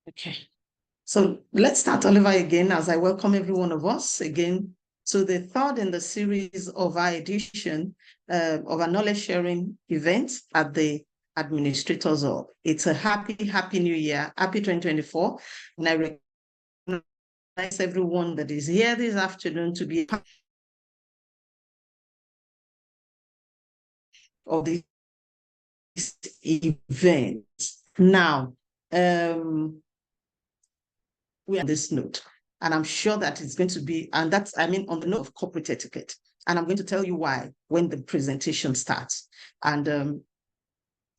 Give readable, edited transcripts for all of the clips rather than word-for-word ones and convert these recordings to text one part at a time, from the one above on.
Okay. So let's start all over again as I welcome every one of us again to the third in the series of our edition of a knowledge sharing event at the Administrators Hall. It's a happy new year, happy 2024. And I recognize everyone that is here this afternoon to be part of this event. Now, we are on this note, and I'm sure that it's going to be, and that's, I mean, on the note of corporate etiquette. And I'm going to tell you why when the presentation starts. And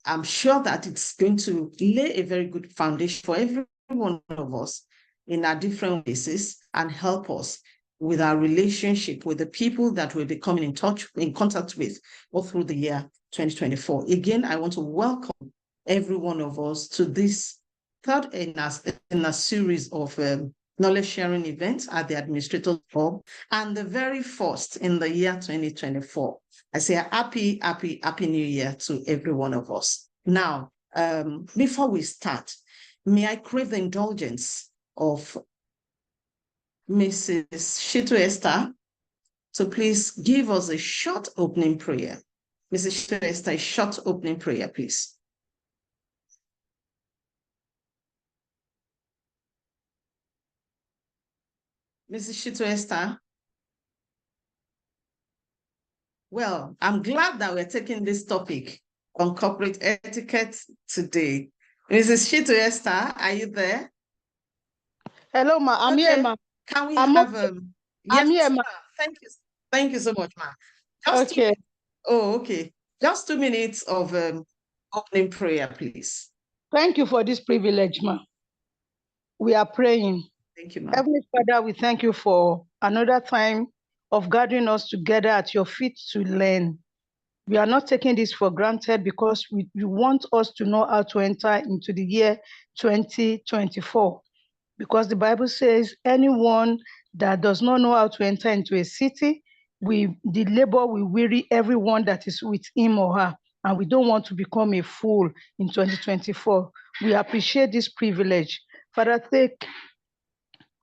I'm sure that it's going to lay a very good foundation for every one of us in our different places and help us with our relationship with the people that we'll be coming in contact with all through the year 2024. Again, I want to welcome every one of us to this third in a series of knowledge sharing events at the Administrators Hall, and the very first in the year 2024. I say a happy new year to every one of us. Now, before we start, may I crave the indulgence of Mrs. Shitu Esther. So please give us a short opening prayer. Mrs. Shitu Esther, a short opening prayer, please. Mrs. Shitu Esther. Well, I'm glad that we're taking this topic on corporate etiquette today. Mrs. Shitu Esther, are you there? Hello, ma. I'm here, ma. Can we have yes, I'm here, ma. Thank you so much, ma. Okay. Okay. Just 2 minutes of opening prayer, please. Thank you for this privilege, ma. We are praying. Thank you, ma. Heavenly Father, we thank you for another time of gathering us together at your feet to learn. We are not taking this for granted because you want us to know how to enter into the year 2024. Because the Bible says anyone that does not know how to enter into a city, the labor will weary everyone that is with him or her. And we don't want to become a fool in 2024. We appreciate this privilege. Father, take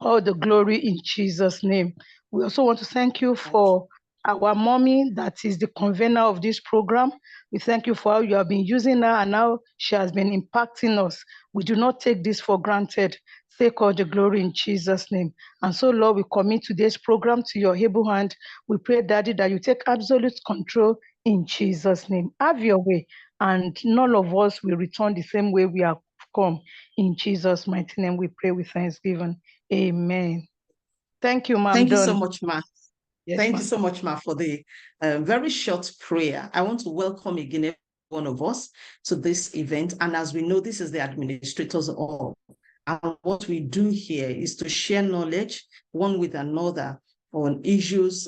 all the glory in Jesus' name. We also want to thank you for our mommy that is the convener of this program. We thank you for how you have been using her and how she has been impacting us. We do not take this for granted. Take all the glory in Jesus' name. And so, Lord, we commit today's program to your able hand. We pray, Daddy, that you take absolute control in Jesus' name. Have your way, and none of us will return the same way we have come. In Jesus' mighty name, we pray with thanksgiving. Amen. Thank you, ma'am. Thank you so much, ma. Yes, Thank you so much, ma, for the very short prayer. I want to welcome again every one of us to this event. And as we know, this is the Administrators Hall. And what we do here is to share knowledge one with another on issues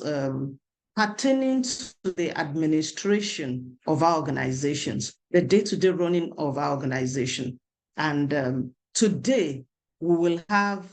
pertaining to the administration of our organizations, the day-to-day running of our organization. And today we will have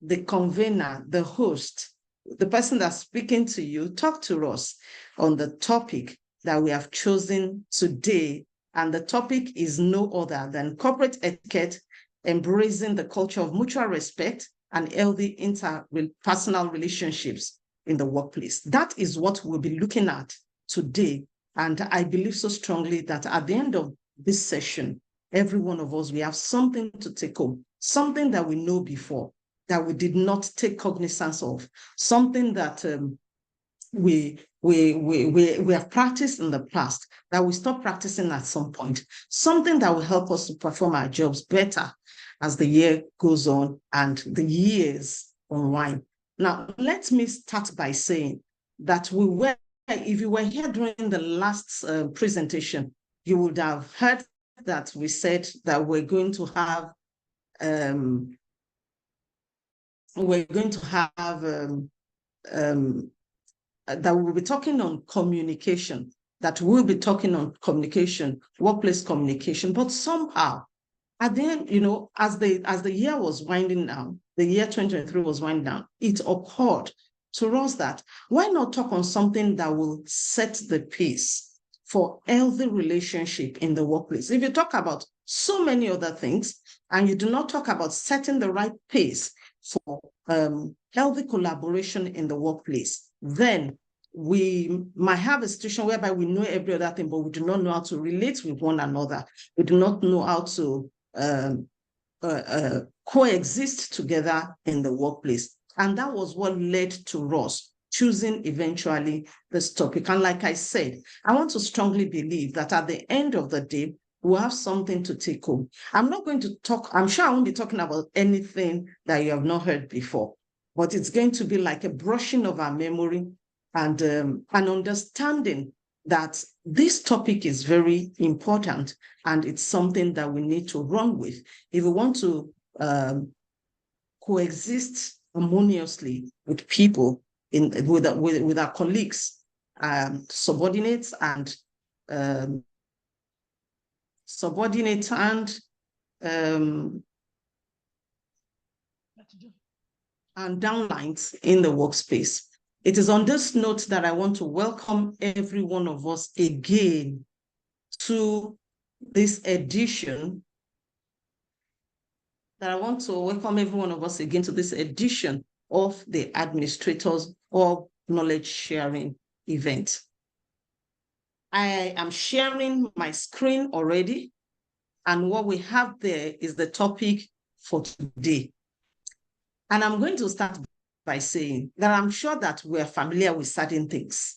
the convener, the host, the person that's speaking to you, talk to us on the topic that we have chosen today. And the topic is no other than corporate etiquette, embracing the culture of mutual respect and healthy interpersonal relationships in the workplace. That is what we'll be looking at today. And I believe so strongly that at the end of this session, every one of us, we have something to take home, something that we know before, that we did not take cognizance of, something that we have practiced in the past, that we stop practicing at some point, something that will help us to perform our jobs better as the year goes on and the years unwind. Now, let me start by saying that if you were here during the last presentation, you would have heard that we said that we're going to have that we'll be talking on communication, workplace communication. But somehow, at the end, as the year was winding down, the year 2023 was winding down, it occurred to us that why not talk on something that will set the pace for healthy relationship in the workplace. If you talk about so many other things and you do not talk about setting the right pace for healthy collaboration in the workplace, then we might have a situation whereby we know every other thing, but we do not know how to relate with one another. We do not know how to coexist together in the workplace. And that was what led to us choosing eventually this topic. And like I said, I want to strongly believe that at the end of the day, we'll have something to take home. I'm not going to talk, I'm sure I won't be talking about anything that you have not heard before, but it's going to be like a brushing of our memory and an understanding that this topic is very important and it's something that we need to run with if we want to coexist harmoniously with people, with our colleagues, subordinates and downlines in the workspace. It is on this note that I want to welcome every one of us again to this edition. I want to welcome every one of us again to this edition of the Administrators of Knowledge Sharing event. I am sharing my screen already, and what we have there is the topic for today. And I'm going to start by saying that I'm sure that we're familiar with certain things.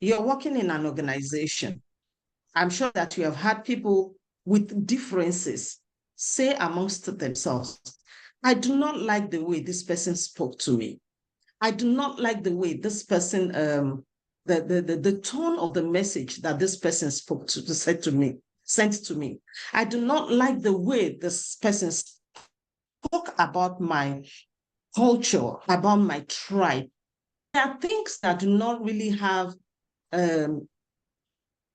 You're working in an organization. I'm sure that you have had people with differences say amongst themselves, I do not like the way this person spoke to me. I do not like the way this person, the tone of the message that this person sent to me. I do not like the way this person spoke about my culture, about my tribe. There are things that do not really have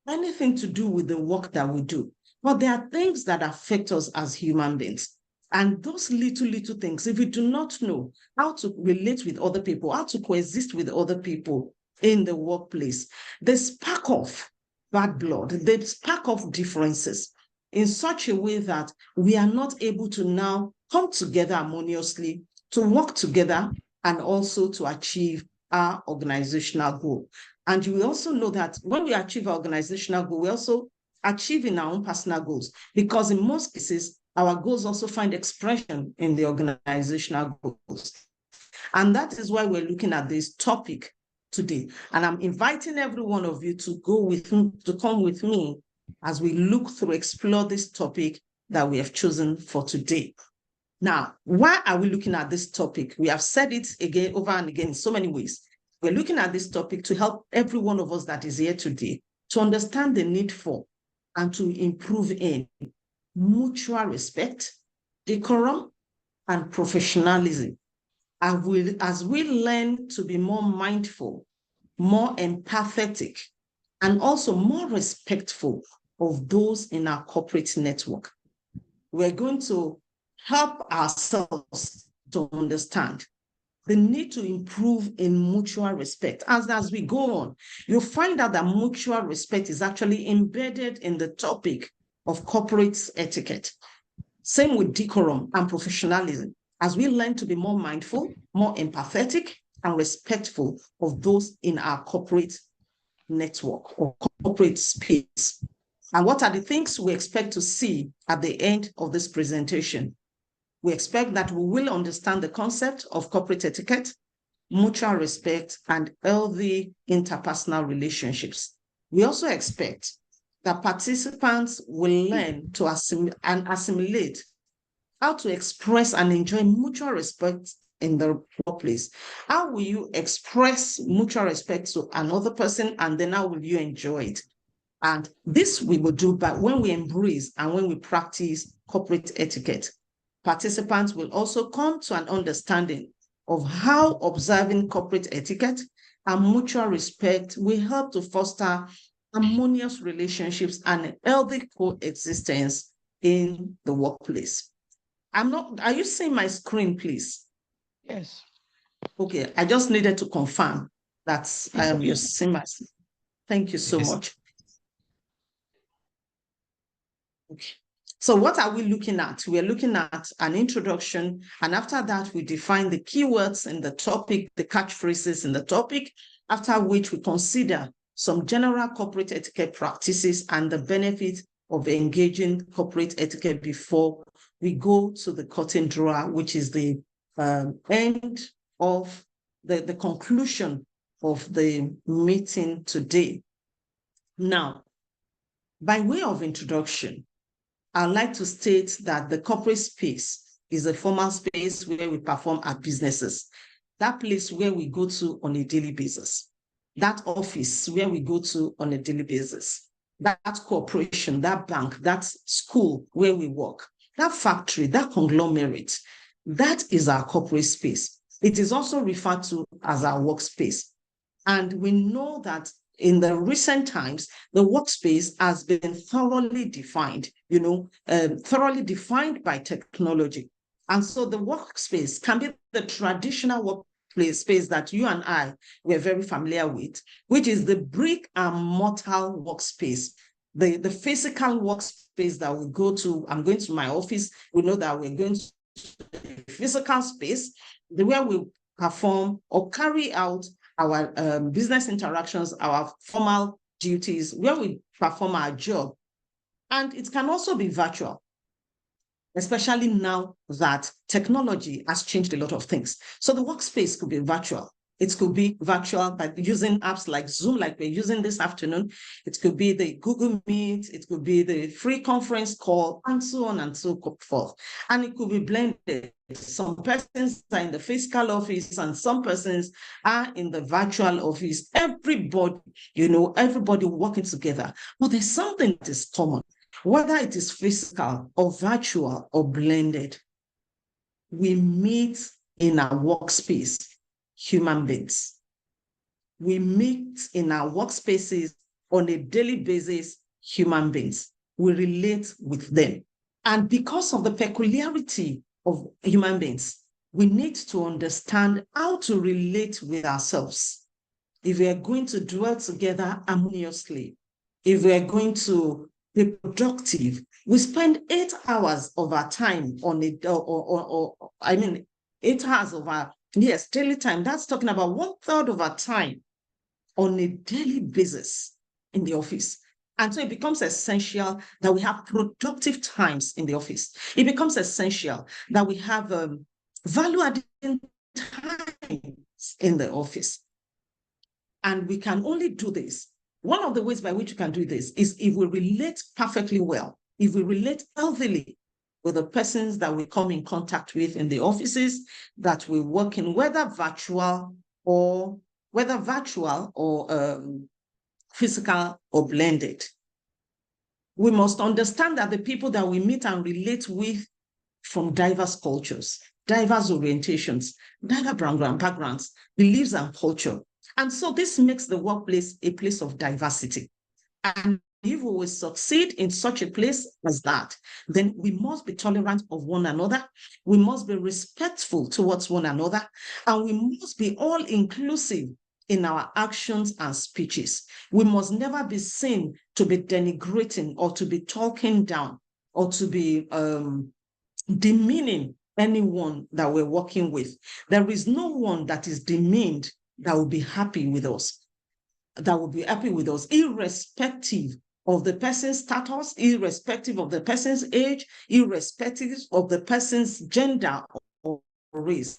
anything to do with the work that we do, but there are things that affect us as human beings. And those little things, if we do not know how to relate with other people, how to coexist with other people in the workplace, they spark off bad blood, they spark off differences in such a way that we are not able to now come together harmoniously to work together and also to achieve our organizational goal. And you will also know that when we achieve our organizational goal, we also achieve in our own personal goals, because in most cases, our goals also find expression in the organizational goals. And that is why we're looking at this topic today. And I'm inviting every one of you to come with me as we look through, explore this topic that we have chosen for today. Now, why are we looking at this topic? We have said it again, over and again, in so many ways. We're looking at this topic to help every one of us that is here today to understand the need for and to improve in mutual respect, decorum, and professionalism. As we learn to be more mindful, more empathetic, and also more respectful of those in our corporate network, we're going to help ourselves to understand the need to improve in mutual respect. As we go on, you'll find out that mutual respect is actually embedded in the topic of corporate etiquette. Same with decorum and professionalism. As we learn to be more mindful, more empathetic, and respectful of those in our corporate network or corporate space. And what are the things we expect to see at the end of this presentation? We expect that we will understand the concept of corporate etiquette, mutual respect, and healthy interpersonal relationships. We also expect that participants will learn to assimilate how to express and enjoy mutual respect in the workplace. How will you express mutual respect to another person, and then how will you enjoy it? And this we will do by when we embrace and when we practice corporate etiquette. Participants will also come to an understanding of how observing corporate etiquette and mutual respect will help to foster harmonious relationships and healthy coexistence in the workplace. Are you seeing my screen, please? Yes. Okay, I just needed to confirm that you're seeing my screen. Thank you so much. Okay. So what are we looking at? We're looking at an introduction, and after that, we define the keywords in the topic, the catchphrases in the topic, after which we consider some general corporate etiquette practices and the benefits of engaging corporate etiquette before we go to the curtain drawer, which is the end of the conclusion of the meeting today. Now, by way of introduction, I'd like to state that the corporate space is a formal space where we perform our businesses, that place where we go to on a daily basis, that office where we go to on a daily basis, that corporation, that bank, that school where we work, that factory, that conglomerate, that is our corporate space. It is also referred to as our workspace. And we know that in the recent times, the workspace has been thoroughly defined, thoroughly defined by technology. And so the workspace can be the traditional workplace space that you and I were very familiar with, which is the brick and mortar workspace, the physical workspace that we go to. I'm going to my office. We know that we're going to a physical space, where we perform or carry out our business interactions, our formal duties, where we perform our job. And it can also be virtual, especially now that technology has changed a lot of things. So the workspace could be virtual. It could be virtual by using apps like Zoom, like we're using this afternoon. It could be the Google Meet. It could be the free conference call, and so on and so forth. And it could be blended. Some persons are in the physical office and some persons are in the virtual office. Everybody, everybody working together. But there's something that is common, whether it is physical or virtual or blended. We meet in our workspace, human beings. We meet in our workspaces on a daily basis, human beings. We relate with them. And because of the peculiarity of human beings, we need to understand how to relate with ourselves. If we are going to dwell together harmoniously, if we are going to be productive, we spend 8 hours of our time on it, 8 hours of our daily time. That's talking about 1/3 of our time on a daily basis in the office. And so it becomes essential that we have productive times in the office. It becomes essential that we have value-adding times in the office. And we can only do this. One of the ways by which we can do this is if we relate perfectly well, if we relate healthily with the persons that we come in contact with in the offices that we work in, whether virtual or physical or blended. We must understand that the people that we meet and relate with from diverse cultures, diverse orientations, diverse backgrounds, beliefs and culture. And so this makes the workplace a place of diversity. And if we will succeed in such a place as that, then we must be tolerant of one another. We must be respectful towards one another. And we must be all inclusive in our actions and speeches. We must never be seen to be denigrating or to be talking down or to be demeaning anyone that we're working with. There is no one that is demeaned that will be happy with us, irrespective of the person's status, irrespective of the person's age, irrespective of the person's gender or race,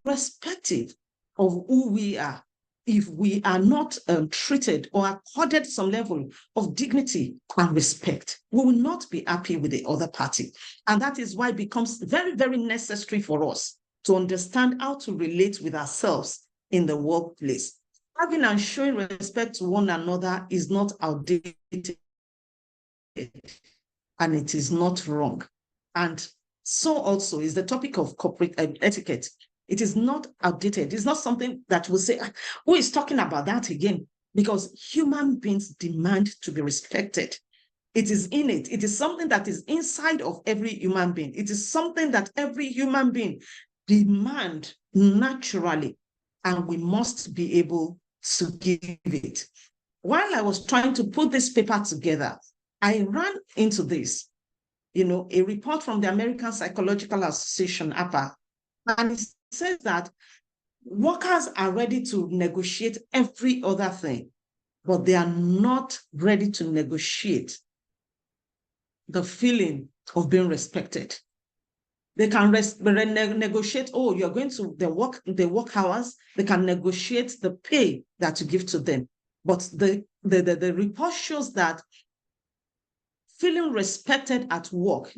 irrespective of who we are. If we are not treated or accorded some level of dignity and respect, we will not be happy with the other party. And that is why it becomes very, very necessary for us to understand how to relate with ourselves in the workplace. Having and showing respect to one another is not outdated, and it is not wrong. And so also is the topic of corporate etiquette. It is not outdated. It's not something that will say, who is talking about that again? Because human beings demand to be respected. It is innate. It is something that is inside of every human being. It is something that every human being demands naturally, and we must be able to give it. While I was trying to put this paper together, I ran into this, a report from the American Psychological Association, APA, and it says that workers are ready to negotiate every other thing, but they are not ready to negotiate the feeling of being respected. They can negotiate, you're going to the work hours. They can negotiate the pay that you give to them. But the report shows that feeling respected at work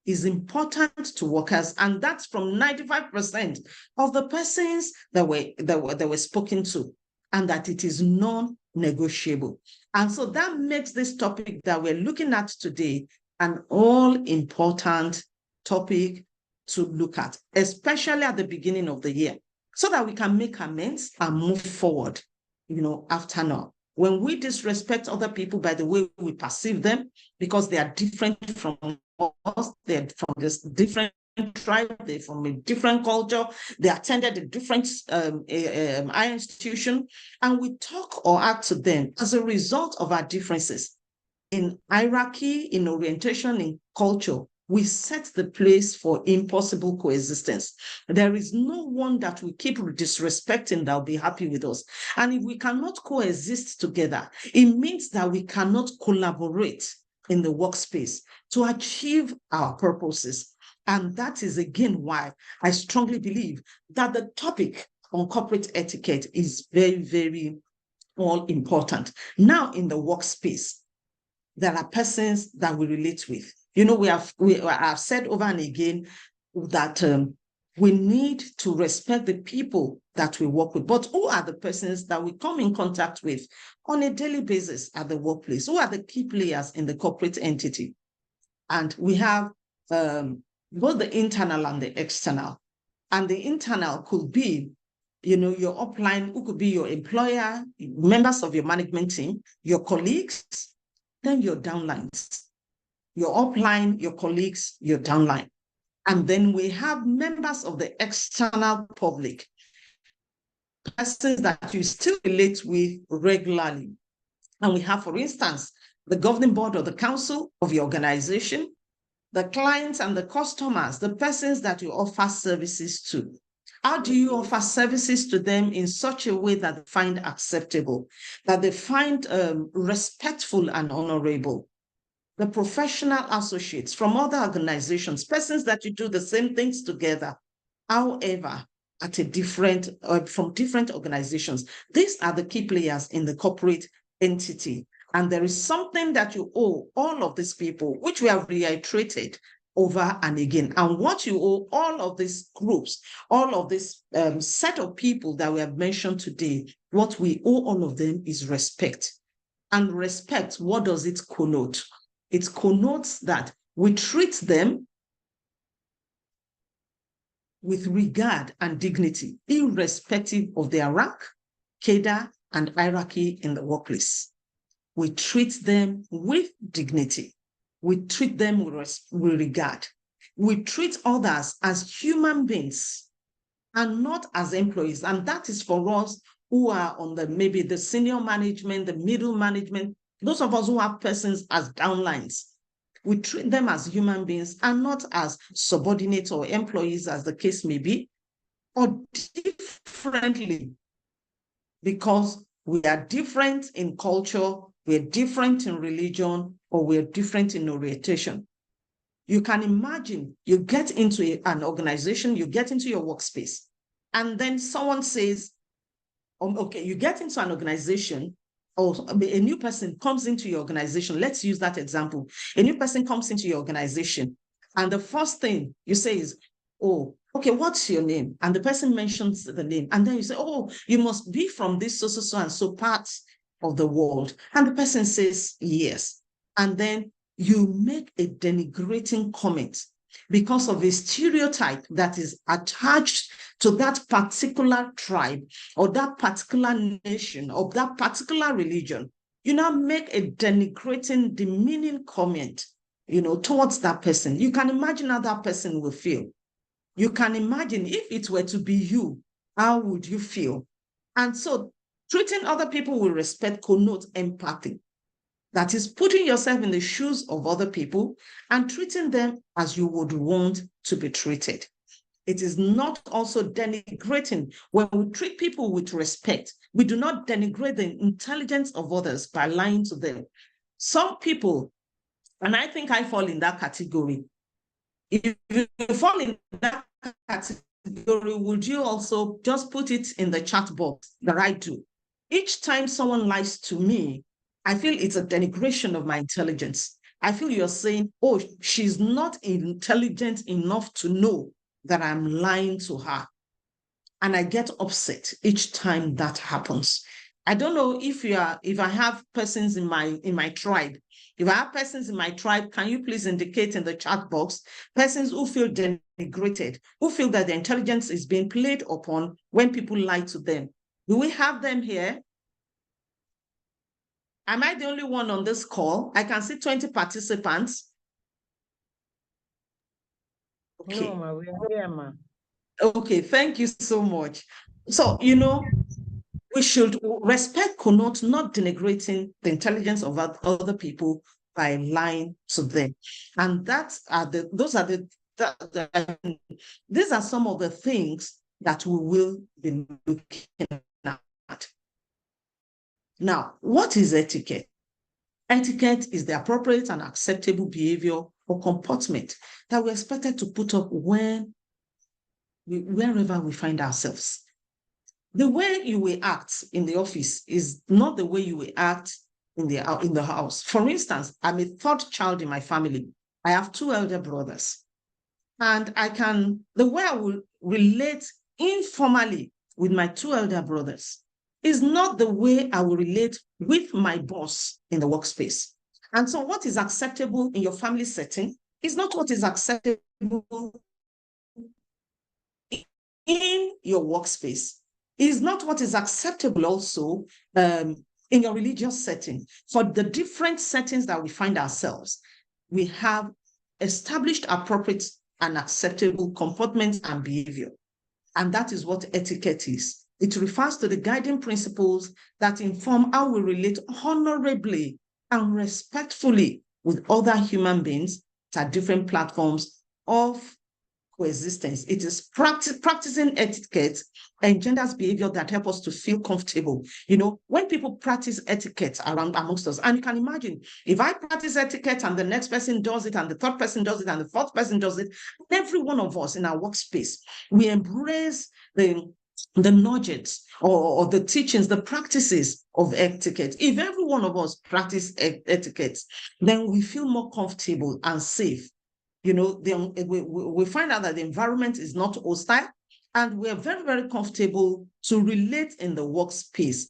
is important to workers, and that's from 95% of the persons that were spoken to, and that it is non-negotiable. And so that makes this topic that we're looking at today an all-important topic to look at, especially at the beginning of the year, so that we can make amends and move forward, after now. When we disrespect other people by the way we perceive them, because they are different from us, they're from this different tribe, they're from a different culture, they attended a different higher institution, and we talk or act to them as a result of our differences in hierarchy, in orientation, in culture, we set the place for impossible coexistence. There is no one that we keep disrespecting that will be happy with us. And if we cannot coexist together, it means that we cannot collaborate in the workspace to achieve our purposes. And that is again why I strongly believe that the topic on corporate etiquette is very, very all important. Now in the workspace, there are persons that we relate with. We have said over and again that we need to respect the people that we work with. But who are the persons that we come in contact with on a daily basis at the workplace? Who are the key players in the corporate entity? And we have both the internal and the external. And the internal could be, your upline, who could be your employer, members of your management team, your colleagues, then your downlines. Your upline, your colleagues, your downline. And then we have members of the external public, persons that you still relate with regularly. And we have, for instance, the governing board or the council of your organization, the clients and the customers, the persons that you offer services to. How do you offer services to them in such a way that they find acceptable, that they find respectful and honorable? The professional associates from other organizations, persons that you do the same things together, however, at a different, from different organizations. These are the key players in the corporate entity. And there is something that you owe all of these people, which we have reiterated over and again. And what you owe all of these groups, all of this set of people that we have mentioned today, what we owe all of them is respect. And respect, what does it connote? It connotes that we treat them with regard and dignity, irrespective of their rank, cadre, and hierarchy in the workplace. We treat them with dignity. We treat them with regard. We treat others as human beings and not as employees. And that is for us who are on maybe the senior management, the middle management, those of us who have persons as downlines. We treat them as human beings and not as subordinates or employees, as the case may be, or differently, because we are different in culture, we're different in religion, or we're different in orientation. You can imagine you get into an organization, you get into your workspace, and then someone says, okay, you get into an organization, or a new person comes into your organization. Let's use that example. A new person comes into your organization, and the first thing you say is, oh, okay, what's your name? And the person mentions the name. And then you say, oh, you must be from this so and so part of the world. And the person says, yes. And then you make a denigrating comment because of a stereotype that is attached to that particular tribe or that particular nation or that particular religion. You now make a denigrating, demeaning comment, towards that person. You can imagine how that person will feel. You can imagine if it were to be you, how would you feel? And so treating other people with respect connotes empathy. That is putting yourself in the shoes of other people and treating them as you would want to be treated. It is not also denigrating. When we treat people with respect, we do not denigrate the intelligence of others by lying to them. Some people, and I think I fall in that category. If you fall in that category, would you also just put it in the chat box that I do? Each time someone lies to me, I feel it's a denigration of my intelligence. I feel you're saying, oh, she's not intelligent enough to know that I'm lying to her. And I get upset each time that happens. I don't know if I have persons in my tribe. If I have persons in my tribe, can you please indicate in the chat box persons who feel denigrated, who feel that their intelligence is being played upon when people lie to them? Do we have them here? Am I the only one on this call? I can see 20 participants. Okay. No, ma, we are here, ma. Okay, thank you so much. So, we should respect connote not denigrating the intelligence of other people by lying to them. And these are some of the things that we will be looking at. Now, what is etiquette? Etiquette is the appropriate and acceptable behavior or comportment that we're expected to put up wherever we find ourselves. The way you will act in the office is not the way you will act in the house. For instance, I'm a third child in my family. I have 2 elder brothers. And the way I will relate informally with my 2 elder brothers is not the way I will relate with my boss in the workspace. And so what is acceptable in your family setting is not what is acceptable in your workspace. Is not what is acceptable also in your religious setting. For the different settings that we find ourselves, we have established appropriate and acceptable comportment and behavior. And that is what etiquette is. It refers to the guiding principles that inform how we relate honorably and respectfully with other human beings at different platforms of coexistence. It is practicing etiquette engenders behavior that help us to feel comfortable. When people practice etiquette amongst us, and you can imagine, if I practice etiquette and the next person does it, and the third person does it, and the fourth person does it, every one of us in our workspace, we embrace the nudges or the teachings, the practices of etiquette. If every one of us practice etiquette, then we feel more comfortable and safe. We find out that the environment is not hostile, and we're very, very comfortable to relate in the workspace.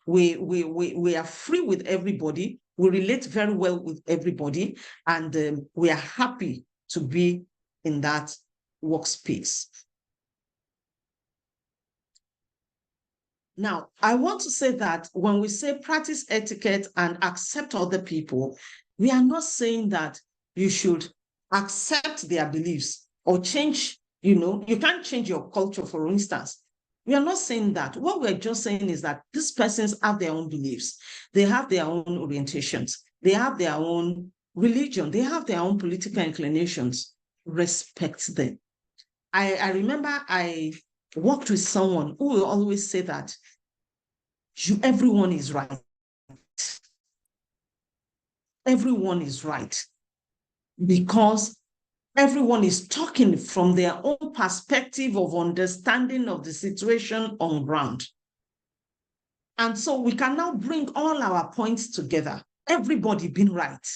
We are free with everybody. We relate very well with everybody, and we are happy to be in that workspace. Now, I want to say that when we say practice etiquette and accept other people, we are not saying that you should accept their beliefs or change, you can't change your culture, for instance. We are not saying that. What we're just saying is that these persons have their own beliefs. They have their own orientations. They have their own religion. They have their own political inclinations. Respect them. I remember I worked with someone who will always say that everyone is right. Everyone is right. Because everyone is talking from their own perspective of understanding of the situation on ground. And so we can now bring all our points together, everybody being right.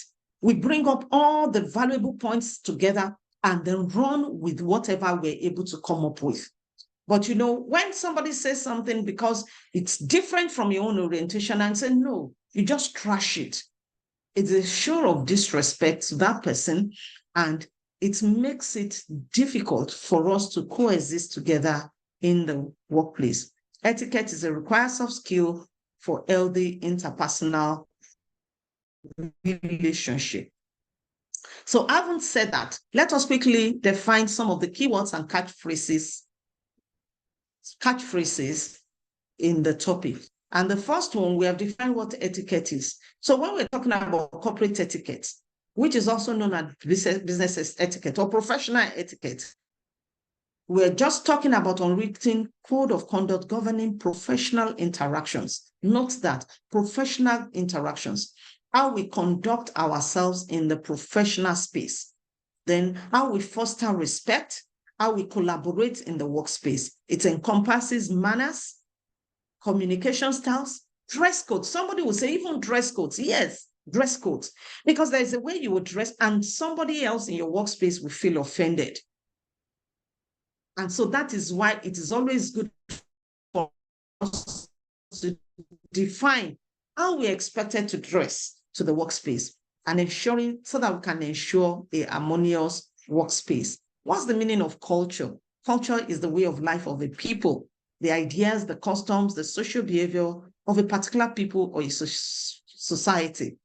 We bring up all the valuable points together and then run with whatever we're able to come up with. But when somebody says something because it's different from your own orientation and say, no, you just trash it. It's a show of disrespect to that person, and it makes it difficult for us to coexist together in the workplace. Etiquette is a required soft skill for healthy interpersonal relationship. So having said that, let us quickly define some of the keywords and catchphrases in the topic. And the first one, we have defined what etiquette is. So when we're talking about corporate etiquette, which is also known as business etiquette or professional etiquette, we're just talking about unwritten code of conduct governing professional interactions. Note that professional interactions, how we conduct ourselves in the professional space, then how we foster respect, how we collaborate in the workspace. It encompasses manners, communication styles, dress codes. Somebody will say even dress codes. Yes, dress codes, because there's a way you would dress and somebody else in your workspace will feel offended. And so that is why it is always good for us to define how we're expected to dress to the workspace and ensuring so that we can ensure a harmonious workspace. What's the meaning of culture? Culture is the way of life of a people, the ideas, the customs, the social behavior of a particular people or a society.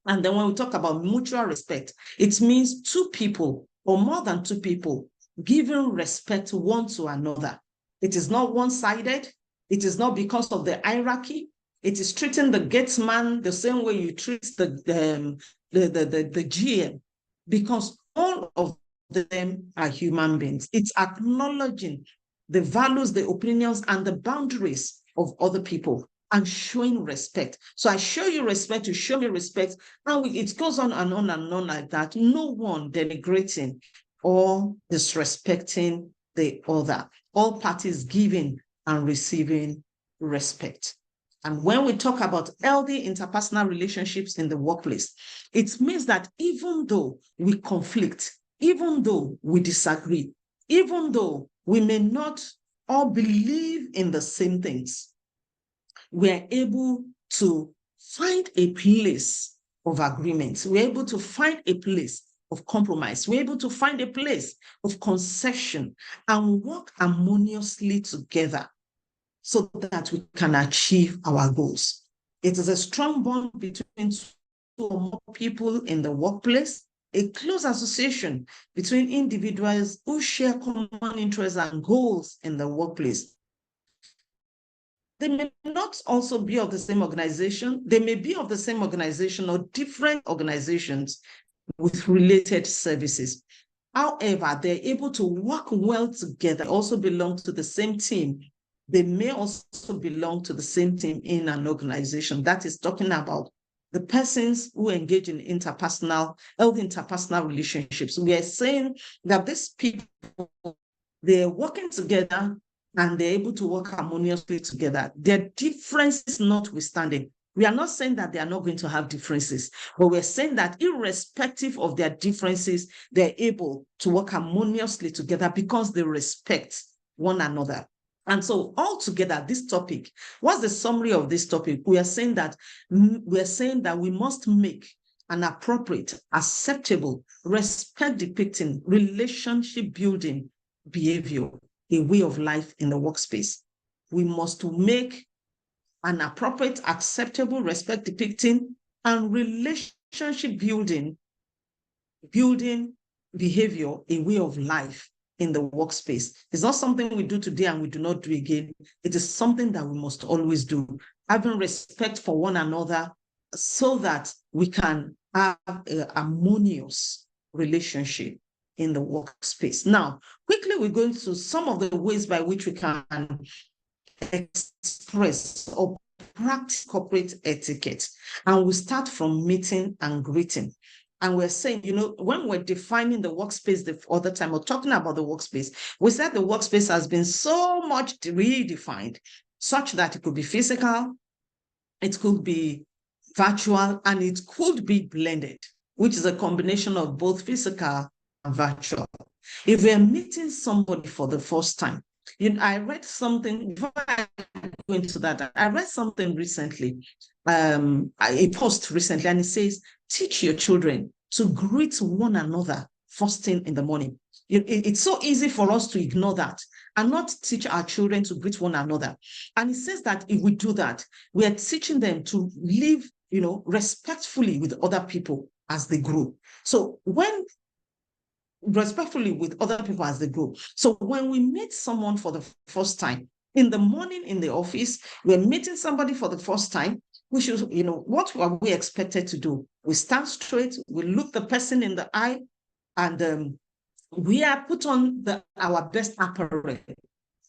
And then when we talk about mutual respect, it means two people or more than two people giving respect one to another. It is not one-sided. It is not because of the hierarchy. It is treating the gatesman the same way you treat the GM, because all of them are human beings. It's acknowledging the values, the opinions, and the boundaries of other people and showing respect. So I show you respect, you show me respect, and it goes on and on and on like that. No one denigrating or disrespecting the other. All parties giving and receiving respect. And when we talk about healthy interpersonal relationships in the workplace, it means that even though we conflict, even though we disagree, even though we may not all believe in the same things, we're able to find a place of agreement. We're able to find a place of compromise. We're able to find a place of concession and work harmoniously together so that we can achieve our goals. It is a strong bond between two or more people in the workplace, a close association between individuals who share common interests and goals in the workplace. They may not also be of the same organization. They may be of the same organization or different organizations with related services. However, they're able to work well together, also belong to the same team. They may also belong to the same team in an organization. That is talking about the persons who engage in healthy interpersonal relationships. We are saying that these people, they're working together and they're able to work harmoniously together. Their differences notwithstanding. We are not saying that they are not going to have differences, but we're saying that irrespective of their differences, they're able to work harmoniously together because they respect one another. And so altogether, this topic, what's the summary of this topic? We are saying that we must make an appropriate, acceptable, respect-depicting, relationship-building behavior a way of life in the workspace. We must make an appropriate, acceptable, respect-depicting, and relationship-building behavior a way of life in the workspace. It's not something we do today and we do not do again. It is something that we must always do, having respect for one another so that we can have a harmonious relationship in the workspace. Now, quickly, we're going to some of the ways by which we can express or practice corporate etiquette. And we start from meeting and greeting. And we're saying, when we're defining the workspace the other time, or talking about the workspace, we said the workspace has been so much redefined, such that it could be physical, it could be virtual, and it could be blended, which is a combination of both physical and virtual. If we're meeting somebody for the first time, I read something, before I go into that, I read something recently, a post recently, and it says, teach your children to greet one another first thing in the morning. It's so easy for us to ignore that and not teach our children to greet one another. And it says that if we do that, we are teaching them to live, respectfully with other people as they grow. So respectfully with other people as they grow. So when we meet someone for the first time, In the morning in the office, we're meeting somebody for the first time. We should, what are we expected to do? We stand straight, we look the person in the eye, and we are put on our best apparel.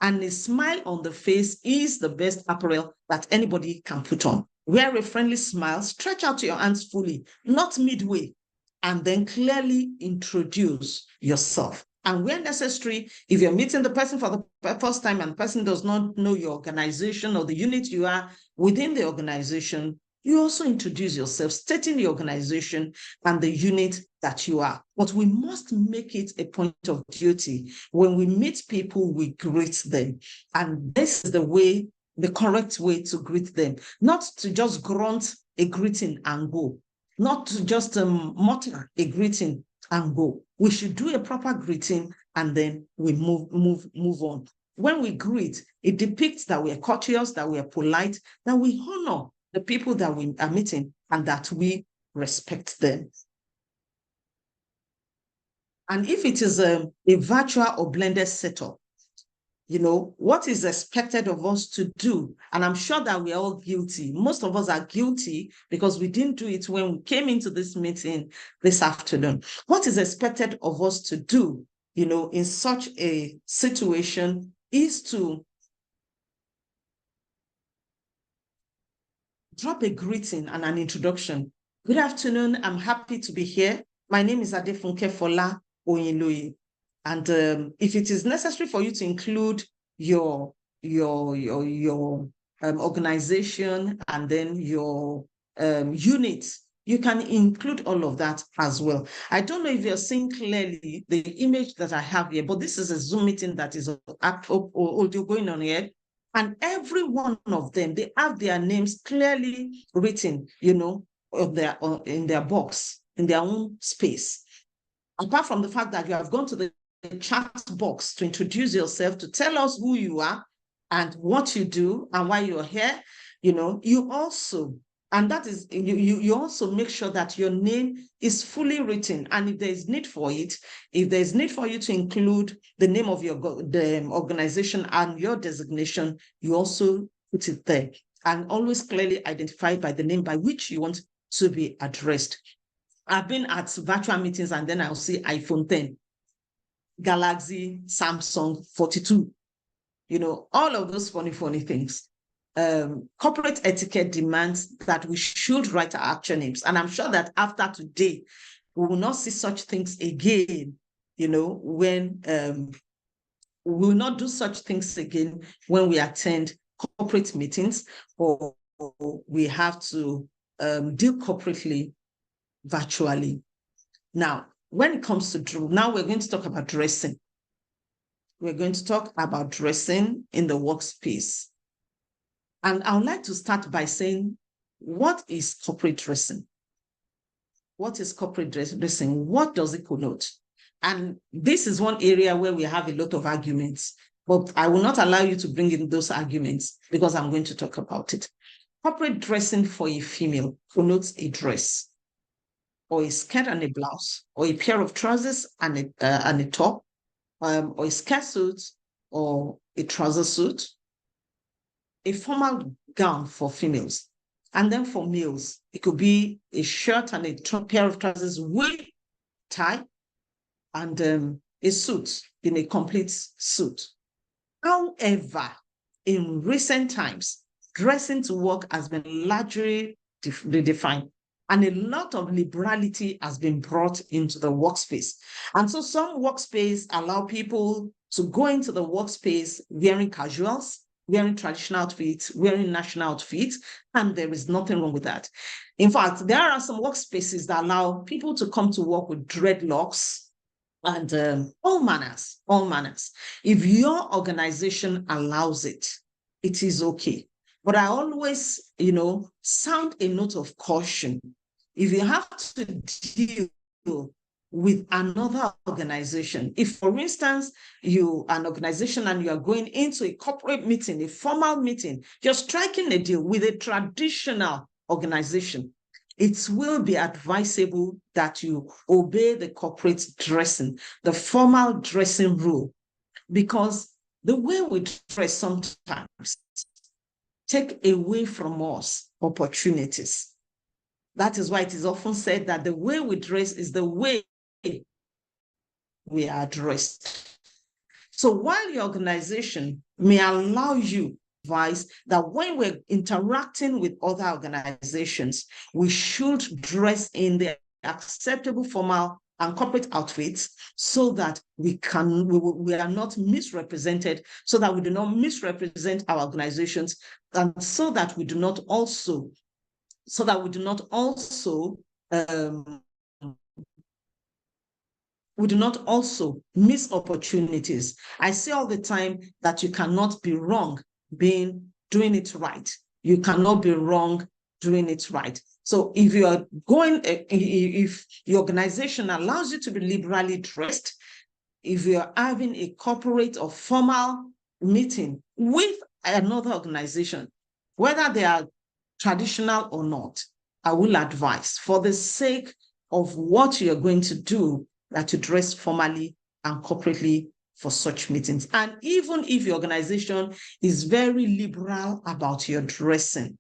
And a smile on the face is the best apparel that anybody can put on. Wear a friendly smile, stretch out your hands fully, not midway, and then clearly introduce yourself. And where necessary, if you're meeting the person for the first time and the person does not know your organization or the unit you are within the organization, you also introduce yourself, stating the organization and the unit that you are. But we must make it a point of duty. When we meet people, we greet them. And this is the correct way to greet them, not to just grunt a greeting and go, not to just mutter a greeting and go. We should do a proper greeting and then we move on. When we greet, it depicts that we are courteous, that we are polite, that we honor the people that we are meeting and that we respect them. And if it is a virtual or blended setup, what is expected of us to do? And I'm sure that we're all guilty. Most of us are guilty because we didn't do it when we came into this meeting this afternoon. What is expected of us to do, in such a situation is to drop a greeting and an introduction. Good afternoon. I'm happy to be here. My name is Adefunke Fola Oyinloye. And if it is necessary for you to include your organization and then your units, you can include all of that as well. I don't know if you're seeing clearly the image that I have here, but this is a Zoom meeting that is audio going on here. And every one of them, they have their names clearly written, in their box, in their own space. Apart from the fact that you have gone to the chat box to introduce yourself, to tell us who you are and what you do and why you're here, you also, and that is, you also make sure that your name is fully written. And if there's need for it, if there's need for you to include the name of the organization and your designation, you also put it there and always clearly identified by the name by which you want to be addressed. I've been at virtual meetings and then I'll see iPhone 10, Galaxy, Samsung 42, all of those funny things. Corporate etiquette demands that we should write our actual names. And I'm sure that after today, we will not see such things again, when we will not do such things again when we attend corporate meetings or we have to deal corporately virtually. Now, when it comes to now we're going to talk about dressing. We're going to talk about dressing in the workspace. And I would like to start by saying, what is corporate dressing? What is corporate dressing? What does it connote? And this is one area where we have a lot of arguments, but I will not allow you to bring in those arguments because I'm going to talk about it. Corporate dressing for a female connotes a dress, or a skirt and a blouse, or a pair of trousers and a top, or a skirt suit, or a trouser suit, a formal gown for females. And then for males, it could be a shirt and a pair of trousers with tie, and a suit in a complete suit. However, in recent times, dressing to work has been largely redefined, and a lot of liberality has been brought into the workspace. And so some workspace allow people to go into the workspace wearing casuals, wearing traditional outfits, wearing national outfits, and there is nothing wrong with that. In fact, there are some workspaces that allow people to come to work with dreadlocks and all manners. If your organization allows it, it is okay. But I always, sound a note of caution. If you have to deal with another organization, if, for instance, you are an organization and you are going into a corporate meeting, a formal meeting, you're striking a deal with a traditional organization, it will be advisable that you obey the corporate dressing, the formal dressing rule, because the way we dress sometimes take away from us opportunities. That is why it is often said that the way we dress is the way we are dressed. So while your organization may allow you advice that when we're interacting with other organizations, we should dress in the acceptable formal and corporate outfits so that we are not misrepresented, so that we do not misrepresent our organizations, and so that we do not also miss opportunities. I say all the time that you cannot be wrong doing it right. You cannot be wrong doing it right. So if your organization allows you to be liberally dressed, if you're having a corporate or formal meeting with another organization, whether they are traditional or not, I will advise, for the sake of what you're going to do, that you dress formally and corporately for such meetings. And even if your organization is very liberal about your dressing,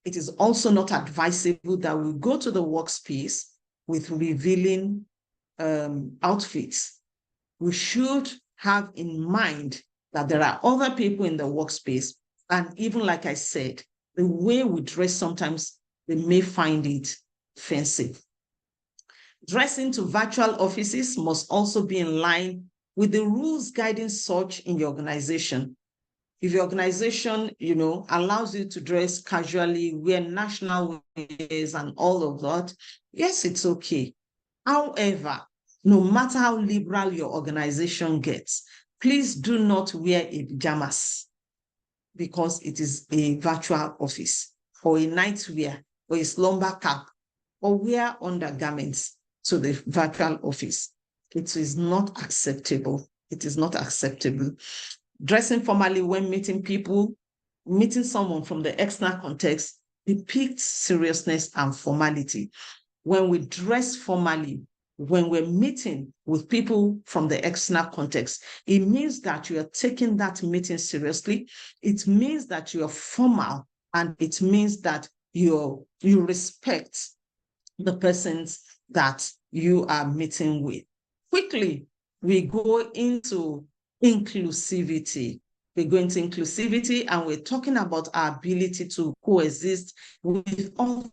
it is also not advisable that we go to the workspace with revealing outfits. We should have in mind that there are other people in the workspace, and even like I said, the way we dress sometimes they may find it offensive. Dressing to virtual offices must also be in line with the rules guiding such in your organization. If your organization, allows you to dress casually, wear national wears and all of that, yes, it's okay. However, no matter how liberal your organization gets, please do not wear a pajamas because it is a virtual office, or a nightwear, or a slumber cap, or wear undergarments to the virtual office. It is not acceptable. It is not acceptable. Dressing formally when meeting someone from the external context depicts seriousness and formality. When we dress formally, when we're meeting with people from the external context, it means that you are taking that meeting seriously. It means that you are formal, and it means that you respect the persons that you are meeting with. Quickly, we go into inclusivity. We go into inclusivity, and we're talking about our ability to coexist with other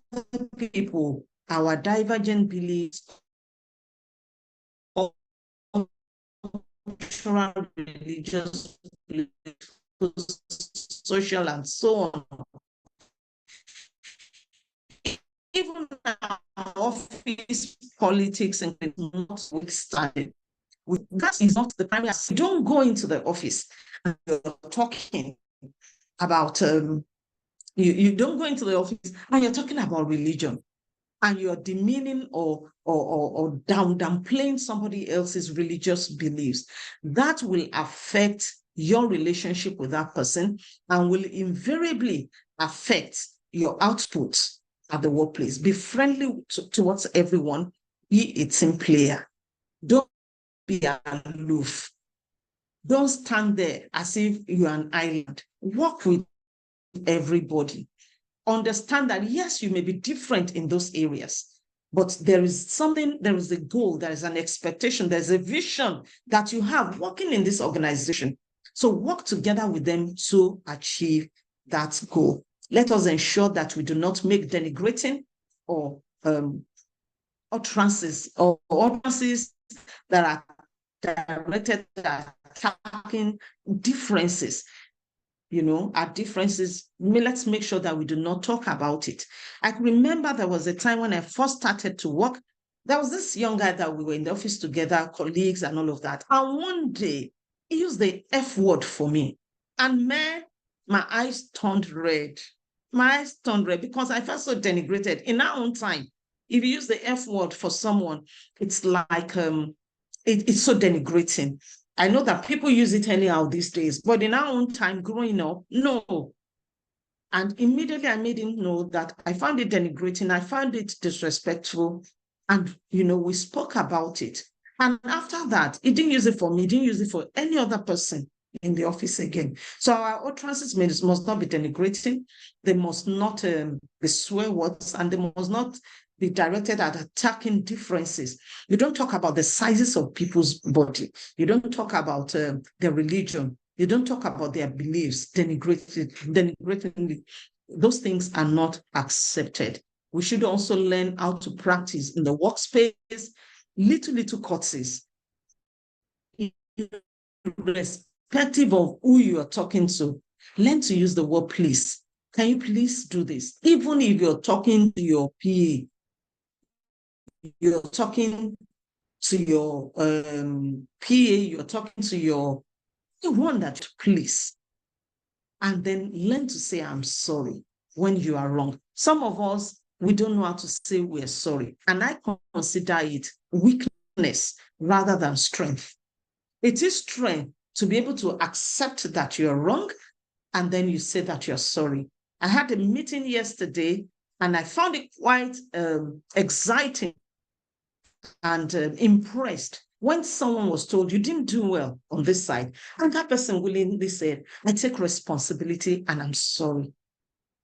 people, our divergent beliefs, cultural, religious, social, and so on. Even our office politics and notwithstanding, that is not the primary. You don't go into the office and you're talking about you don't go into the office and you're talking about religion, and you're demeaning or downplaying somebody else's religious beliefs. That will affect your relationship with that person and will invariably affect your output at the workplace. Be friendly towards everyone. Be a team player. Don't be aloof. Don't stand there as if you're an island. Work with everybody. Understand that, yes, you may be different in those areas, but there is a goal, there is an expectation, there's a vision that you have working in this organization. So work together with them to achieve that goal. Let us ensure that we do not make denigrating or utterances that are directed at attacking differences. Our differences, let's make sure that we do not talk about it. I remember there was a time when I first started to work, there was this young guy that we were in the office together, colleagues and all of that. And one day he used the F word for me. And man, my eyes turned red. My eyes turned red because I felt so denigrated. In our own time, if you use the F word for someone, it's like, it's so denigrating. I know that people use it anyhow these days, but in our own time growing up, no. And immediately I made him know that I found it denigrating, I found it disrespectful, and we spoke about it. And after that, he didn't use it for me, he didn't use it for any other person. in the office again. So our utterances must not be denigrating. They must not be swear words, and they must not be directed at attacking differences. You don't talk about the sizes of people's body. You don't talk about their religion. You don't talk about their beliefs denigratingly. Those things are not accepted. We should also learn how to practice in the workspace little courtesies, irrespective of who you are talking to. Learn to use the word please. Can you please do this? Even if you're talking to your PA, you're talking to your PA, you're talking to your one that please. And then learn to say, I'm sorry when you are wrong. Some of us, we don't know how to say we're sorry. And I consider it weakness rather than strength. It is strength to be able to accept that you're wrong, and then you say that you're sorry. I had a meeting yesterday, and I found it quite exciting and impressed when someone was told you didn't do well on this side, and that person willingly said, I take responsibility and I'm sorry.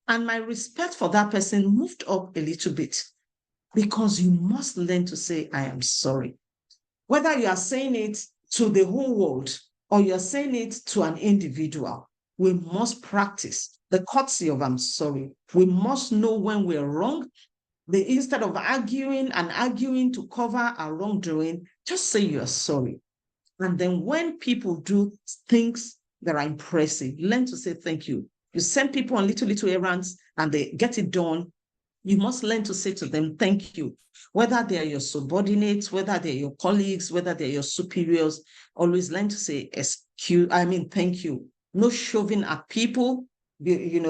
And my respect for that person moved up a little bit, because you must learn to say, I am sorry. Whether you are saying it to the whole world or you're saying it to an individual, we must practice the courtesy of I'm sorry. We must know when we're wrong. Instead of arguing to cover our wrongdoing, just say you're sorry. And then when people do things that are impressive, learn to say thank you. You send people on little errands and they get it done. You must learn to say to them, thank you. Whether they are your subordinates, whether they're your colleagues, whether they're your superiors, always learn to say, thank you. No shoving at people, be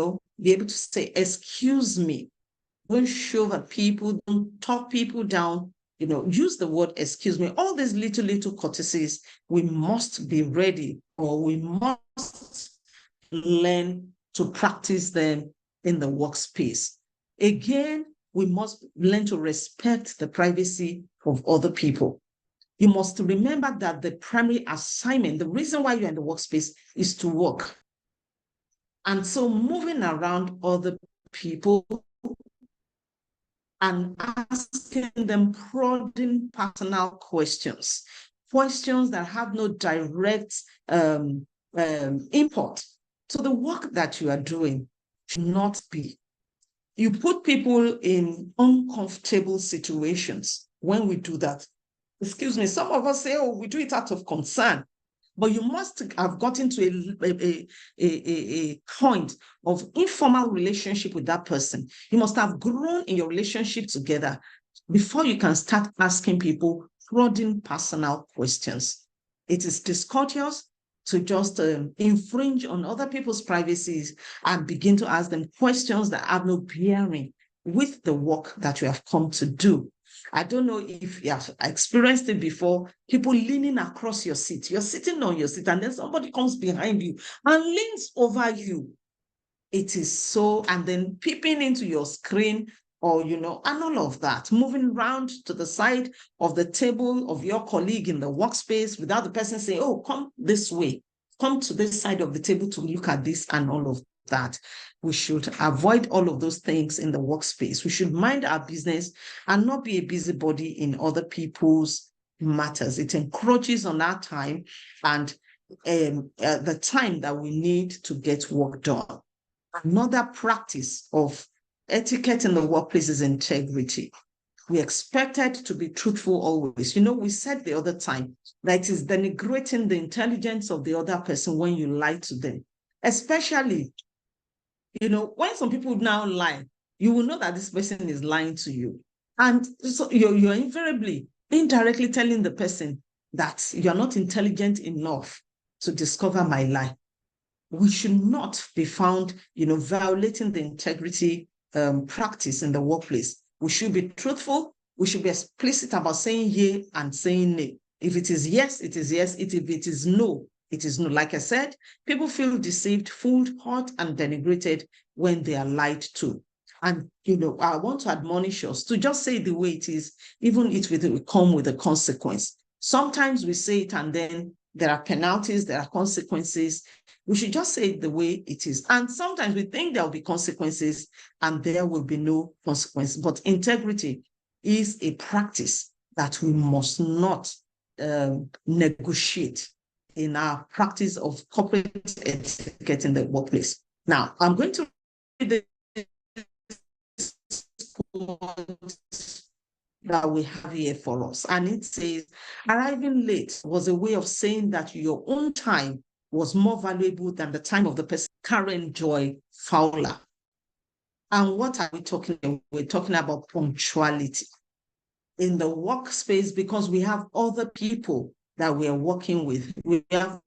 able to say, excuse me. Don't shove at people, don't talk people down, use the word excuse me. All these little courtesies, we must be ready, or we must learn to practice them in the workspace. Again, we must learn to respect the privacy of other people. You must remember that the primary assignment, the reason why you're in the workspace, is to work. And so moving around other people and asking them prodding personal questions that have no direct import to the work that you are doing should not be. You put people in uncomfortable situations when we do that. Excuse me, some of us say, oh, we do it out of concern. But you must have gotten to a point of informal relationship with that person. You must have grown in your relationship together before you can start asking people prodding personal questions. It is discourteous to just infringe on other people's privacies and begin to ask them questions that have no bearing with the work that you have come to do. I don't know if you have experienced it before, people leaning across your seat. You're sitting on your seat and then somebody comes behind you and leans over you. It is so, and then peeping into your screen or, and all of that, moving around to the side of the table of your colleague in the workspace without the person saying, oh, come this way, come to this side of the table to look at this and all of that. We should avoid all of those things in the workspace. We should mind our business and not be a busybody in other people's matters. It encroaches on our time and the time that we need to get work done. Another practice of etiquette in the workplace is integrity. We expected to be truthful always. We said the other time that it is denigrating the intelligence of the other person when you lie to them, especially when some people now lie, you will know that this person is lying to you. And so you're invariably, indirectly telling the person that you're not intelligent enough to discover my lie. We should not be found, violating the integrity practice in the workplace. We should be truthful. We should be explicit about saying yea and saying nay. If it is yes, it is yes. If it is no, it is no. Like I said, people feel deceived, fooled, hurt, and denigrated when they are lied to. And, I want to admonish us to just say the way it is, even if it will come with a consequence. Sometimes we say it and then there are penalties, there are consequences. We should just say it the way it is. And sometimes we think there will be consequences and there will be no consequence. But integrity is a practice that we must not negotiate in our practice of corporate etiquette in the workplace. Now, I'm going to read this quote that we have here for us. And it says, arriving late was a way of saying that your own time was more valuable than the time of the person. Karen Joy Fowler. And what are we talking about? We're talking about punctuality in the workspace, because we have other people that we're working with. We have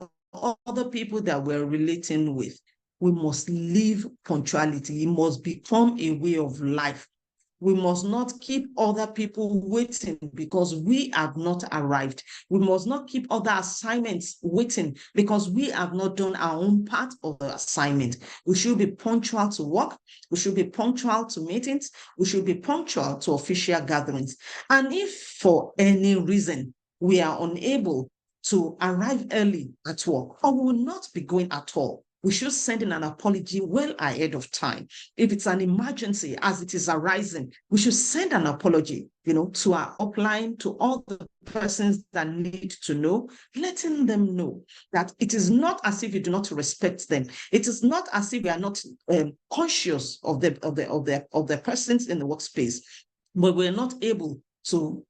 other people that we're relating with. We must live punctuality. It must become a way of life. We must not keep other people waiting because we have not arrived. We must not keep other assignments waiting because we have not done our own part of the assignment. We should be punctual to work. We should be punctual to meetings. We should be punctual to official gatherings. And if for any reason we are unable to arrive early at work, or we will not be going at all, we should send in an apology well ahead of time. If it's an emergency as it is arising, we should send an apology, to our upline, to all the persons that need to know, letting them know that it is not as if you do not respect them. It is not as if we are not conscious of the persons in the workspace, but we're not able to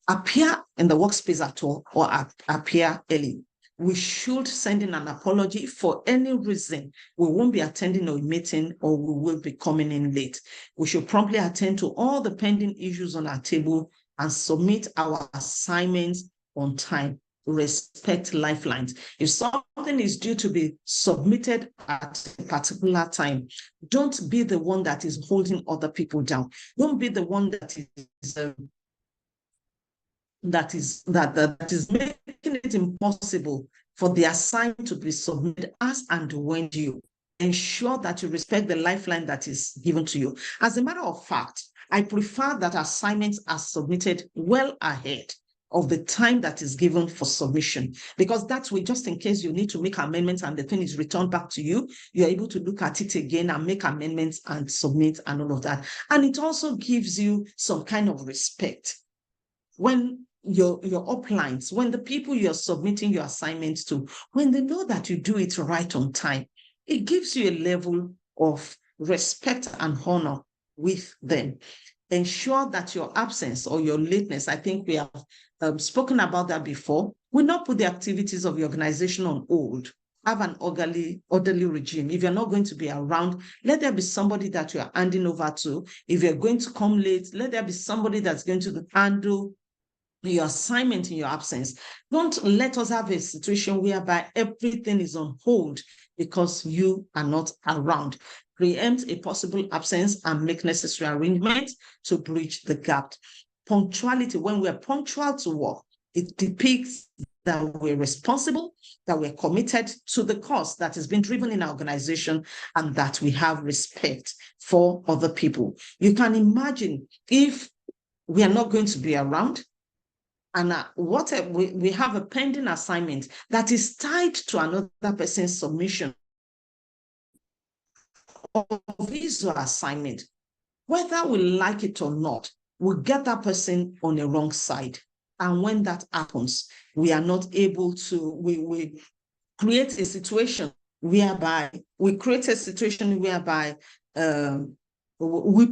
appear in the workspace at all or appear early. We should send in an apology for any reason we won't be attending a meeting or we will be coming in late. We should promptly attend to all the pending issues on our table and submit our assignments on time. Respect lifelines. If something is due to be submitted at a particular time, don't be the one that is holding other people down. Don't be the one that is making it impossible for the assignment to be submitted as and when due. Ensure that you respect the lifeline that is given to you. As a matter of fact, I prefer that assignments are submitted well ahead of the time that is given for submission, because that way, just in case you need to make amendments and the thing is returned back to you, you're able to look at it again and make amendments and submit and all of that. And it also gives you some kind of respect. When your uplines, when the people you're submitting your assignments to, when they know that you do it right on time, it gives you a level of respect and honor with them. Ensure that your absence or your lateness, I think we have spoken about that before, will not put the activities of your organization on hold. Have an orderly regime. If you're not going to be around, let there be somebody that you're handing over to. If you're going to come late, let there be somebody that's going to handle your assignment in your absence. Don't let us have a situation whereby everything is on hold because you are not around. Preempt a possible absence and make necessary arrangements to bridge the gap. Punctuality, when we're punctual to work, it depicts that we're responsible, that we're committed to the cause that has been driven in our organization, and that we have respect for other people. You can imagine if we are not going to be around, and we have a pending assignment that is tied to another person's submission of his assignment. Whether we like it or not, we get that person on the wrong side. And when that happens, we are not able to, we create a situation whereby we create we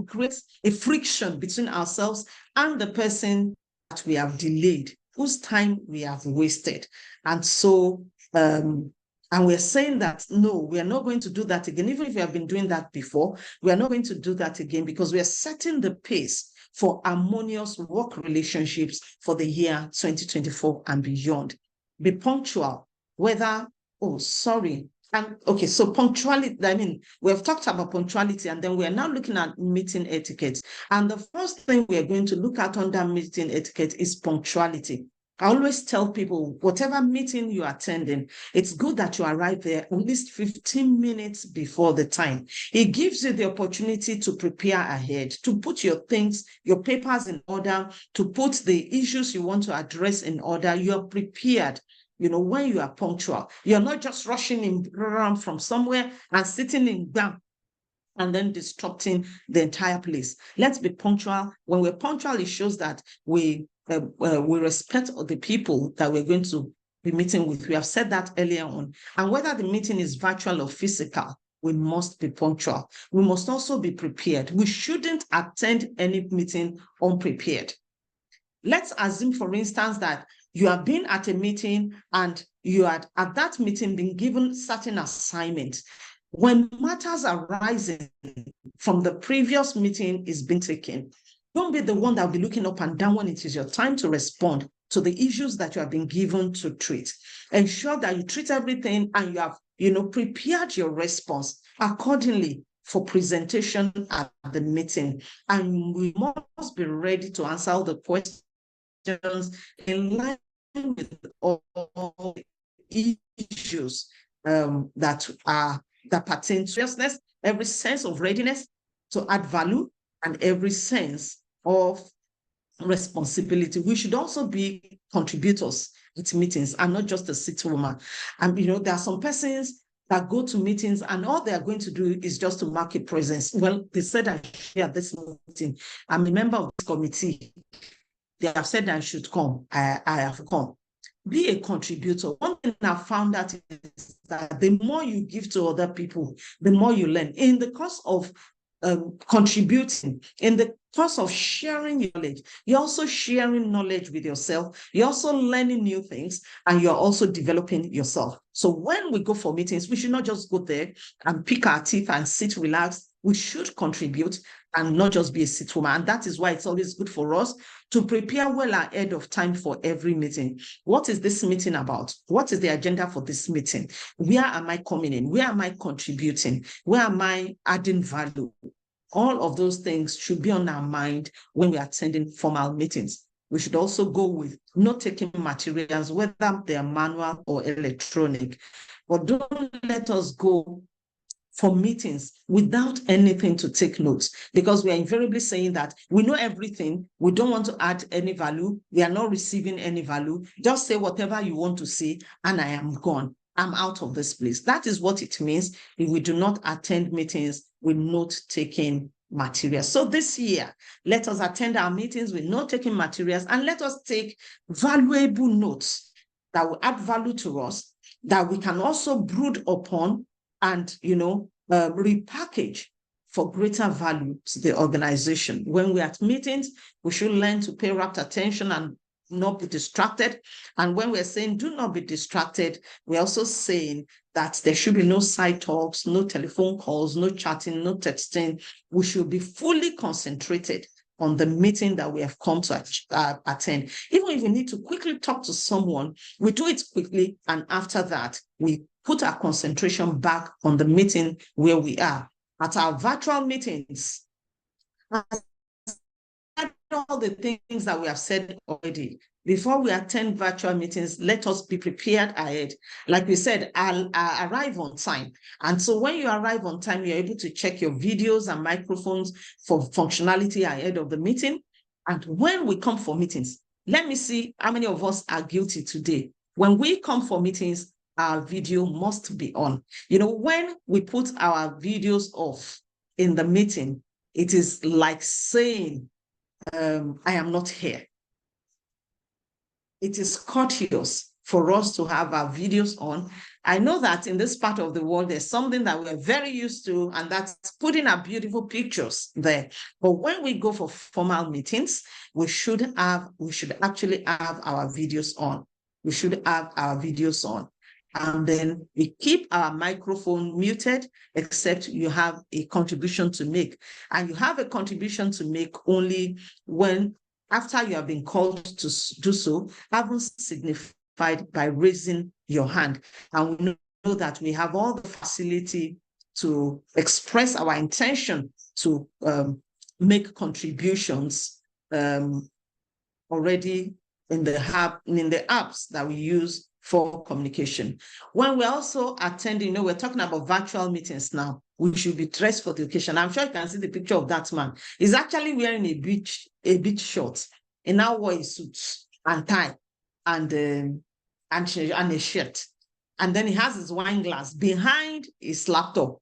create a friction between ourselves and the person that we have delayed, whose time we have wasted. And so, and we're saying that, no, we are not going to do that again. Even if we have been doing that before, we are not going to do that again, because we are setting the pace for harmonious work relationships for the year 2024 and beyond. Be punctual, And okay, so punctuality, we have talked about punctuality, and then we are now looking at meeting etiquette. And the first thing we are going to look at under meeting etiquette is punctuality. I always tell people, whatever meeting you're attending, it's good that you arrive there at least 15 minutes before the time. It gives you the opportunity to prepare ahead, to put your things, your papers in order, to put the issues you want to address in order. You're prepared. When you are punctual, you're not just rushing in from somewhere and sitting in down and then disrupting the entire place. Let's be punctual. When we're punctual, it shows that we respect the people that we're going to be meeting with. We have said that earlier on. And whether the meeting is virtual or physical, we must be punctual. We must also be prepared. We shouldn't attend any meeting unprepared. Let's assume, for instance, that you have been at a meeting and you had at that meeting been given certain assignments. When matters are arising from the previous meeting is being taken, don't be the one that will be looking up and down when it is your time to respond to the issues that you have been given to treat. Ensure that you treat everything and you have, prepared your response accordingly for presentation at the meeting. And we must be ready to answer all the questions in line with all the issues that pertain to seriousness, every sense of readiness to add value, and every sense of responsibility. We should also be contributors at meetings and not just a seat warmer. And there are some persons that go to meetings and all they are going to do is just to mark a presence. Well, they said I should be at this meeting. I'm a member of this committee. They have said I should come. I have come. Be a contributor. One thing I found out is that the more you give to other people, the more you learn. In the course of contributing, in the course of sharing your knowledge, you're also sharing knowledge with yourself. You're also learning new things, and you're also developing yourself. So when we go for meetings, we should not just go there and pick our teeth and sit relaxed. We should contribute and not just be a sit woman. And that is why it's always good for us to prepare well ahead of time for every meeting. What is this meeting about? What is the agenda for this meeting? Where am I coming in? Where am I contributing? Where am I adding value? All of those things should be on our mind when we're attending formal meetings. We should also go with note-taking materials, whether they are manual or electronic. But don't let us go for meetings without anything to take notes, because we are invariably saying that we know everything. We don't want to add any value. We are not receiving any value. Just say whatever you want to say, and I am gone. I'm out of this place. That is what it means if we do not attend meetings with note-taking materials. So this year, let us attend our meetings with note-taking materials, and let us take valuable notes that will add value to us, that we can also brood upon and, repackage for greater value to the organization. When we're at meetings, we should learn to pay rapt attention and not be distracted. And when we're saying do not be distracted, we're also saying that there should be no side talks, no telephone calls, no chatting, no texting. We should be fully concentrated on the meeting that we have come to attend. Even if we need to quickly talk to someone, we do it quickly, and after that, we put our concentration back on the meeting where we are. At our virtual meetings, all the things that we have said already. Before we attend virtual meetings, let us be prepared ahead. Like we said, I'll arrive on time. And so when you arrive on time, you're able to check your videos and microphones for functionality ahead of the meeting. And when we come for meetings, let me see how many of us are guilty today. When we come for meetings, our video must be on. When we put our videos off in the meeting, it is like saying, I am not here. It is courteous for us to have our videos on. I know that in this part of the world, there's something that we're very used to, and that's putting our beautiful pictures there. But when we go for formal meetings, we should actually have our videos on. We should have our videos on. And then we keep our microphone muted, except you have a contribution to make. And you have a contribution to make only when, after you have been called to do so, having signified by raising your hand. And we know that we have all the facility to express our intention to make contributions already in the apps that we use for communication. When we're also attending, we're talking about virtual meetings now, we should be dressed for the occasion. I'm sure you can see the picture of that man. He's actually wearing a beach short. He now wore a suit and tie and a shirt. And then he has his wine glass behind his laptop.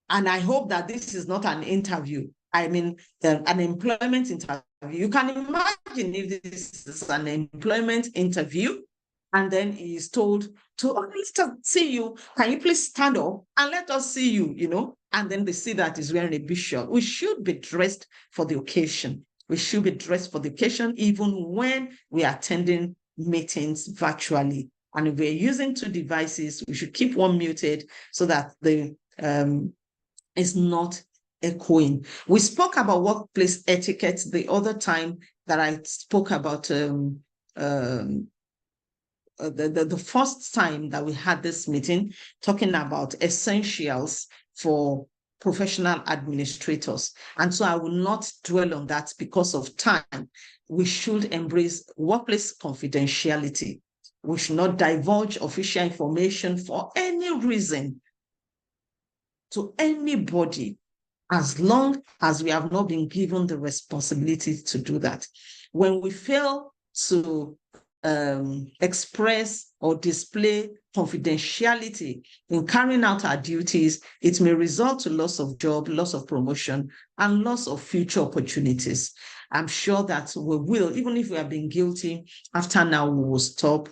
And I hope that this is not an interview. I mean, an employment interview. You can imagine if this is an employment interview, and then he is told to, let us see you. Can you please stand up and let us see you, And then they see that he's wearing a bishop. We should be dressed for the occasion. We should be dressed for the occasion, even when we are attending meetings virtually. And if we're using two devices, we should keep one muted so that the is not echoing. We spoke about workplace etiquette the other time that I spoke about the first time that we had this meeting, talking about essentials for professional administrators. And so I will not dwell on that because of time. We should embrace workplace confidentiality. We should not divulge official information for any reason to anybody, as long as we have not been given the responsibility to do that. When we fail to express or display confidentiality in carrying out our duties, it may result to loss of job, loss of promotion, and loss of future opportunities. I'm sure that we will, even if we have been guilty, after now we will stop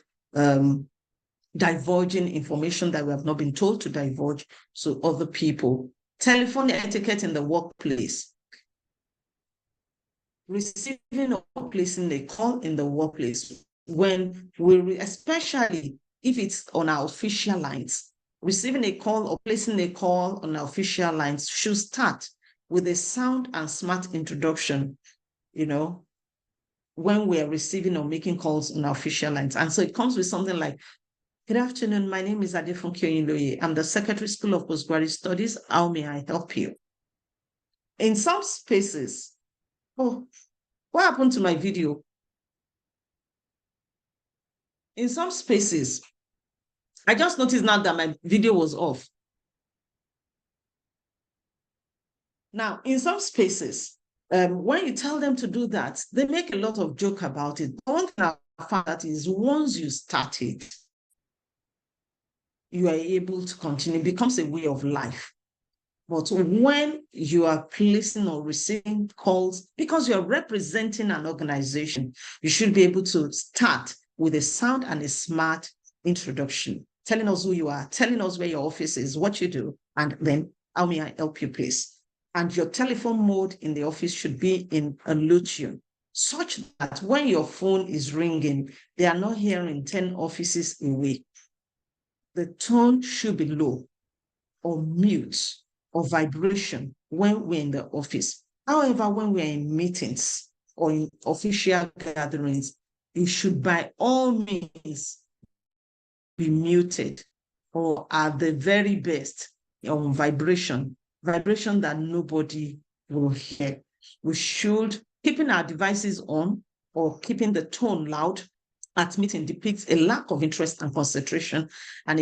divulging information that we have not been told to divulge to other people. Telephone etiquette in the workplace. Receiving or placing a call in the workplace, when we, especially if it's on our official lines, receiving a call or placing a call on our official lines should start with a sound and smart introduction, when we are receiving or making calls on our official lines. And so it comes with something like, "Good afternoon, my name is Adefunke Oyinloye. I'm the Secretary School of Postgraduate Studies. How may I help you?" In some spaces, what happened to my video? In some spaces, I just noticed now that my video was off. Now, in some spaces, when you tell them to do that, they make a lot of joke about it. One thing I found that is once you start it, you are able to continue. It becomes a way of life. But when you are placing or receiving calls, because you're representing an organization, you should be able to start with a sound and a smart introduction, telling us who you are, telling us where your office is, what you do, and then how may I help you, please? And your telephone mode in the office should be in a low tune, such that when your phone is ringing, they are not hearing 10 offices away. The tone should be low or mute or vibration when we're in the office. However, when we're in meetings or in official gatherings, it should by all means be muted, or at the very best, on vibration that nobody will hear. We should, keeping our devices on or keeping the tone loud at meeting depicts a lack of interest and concentration, and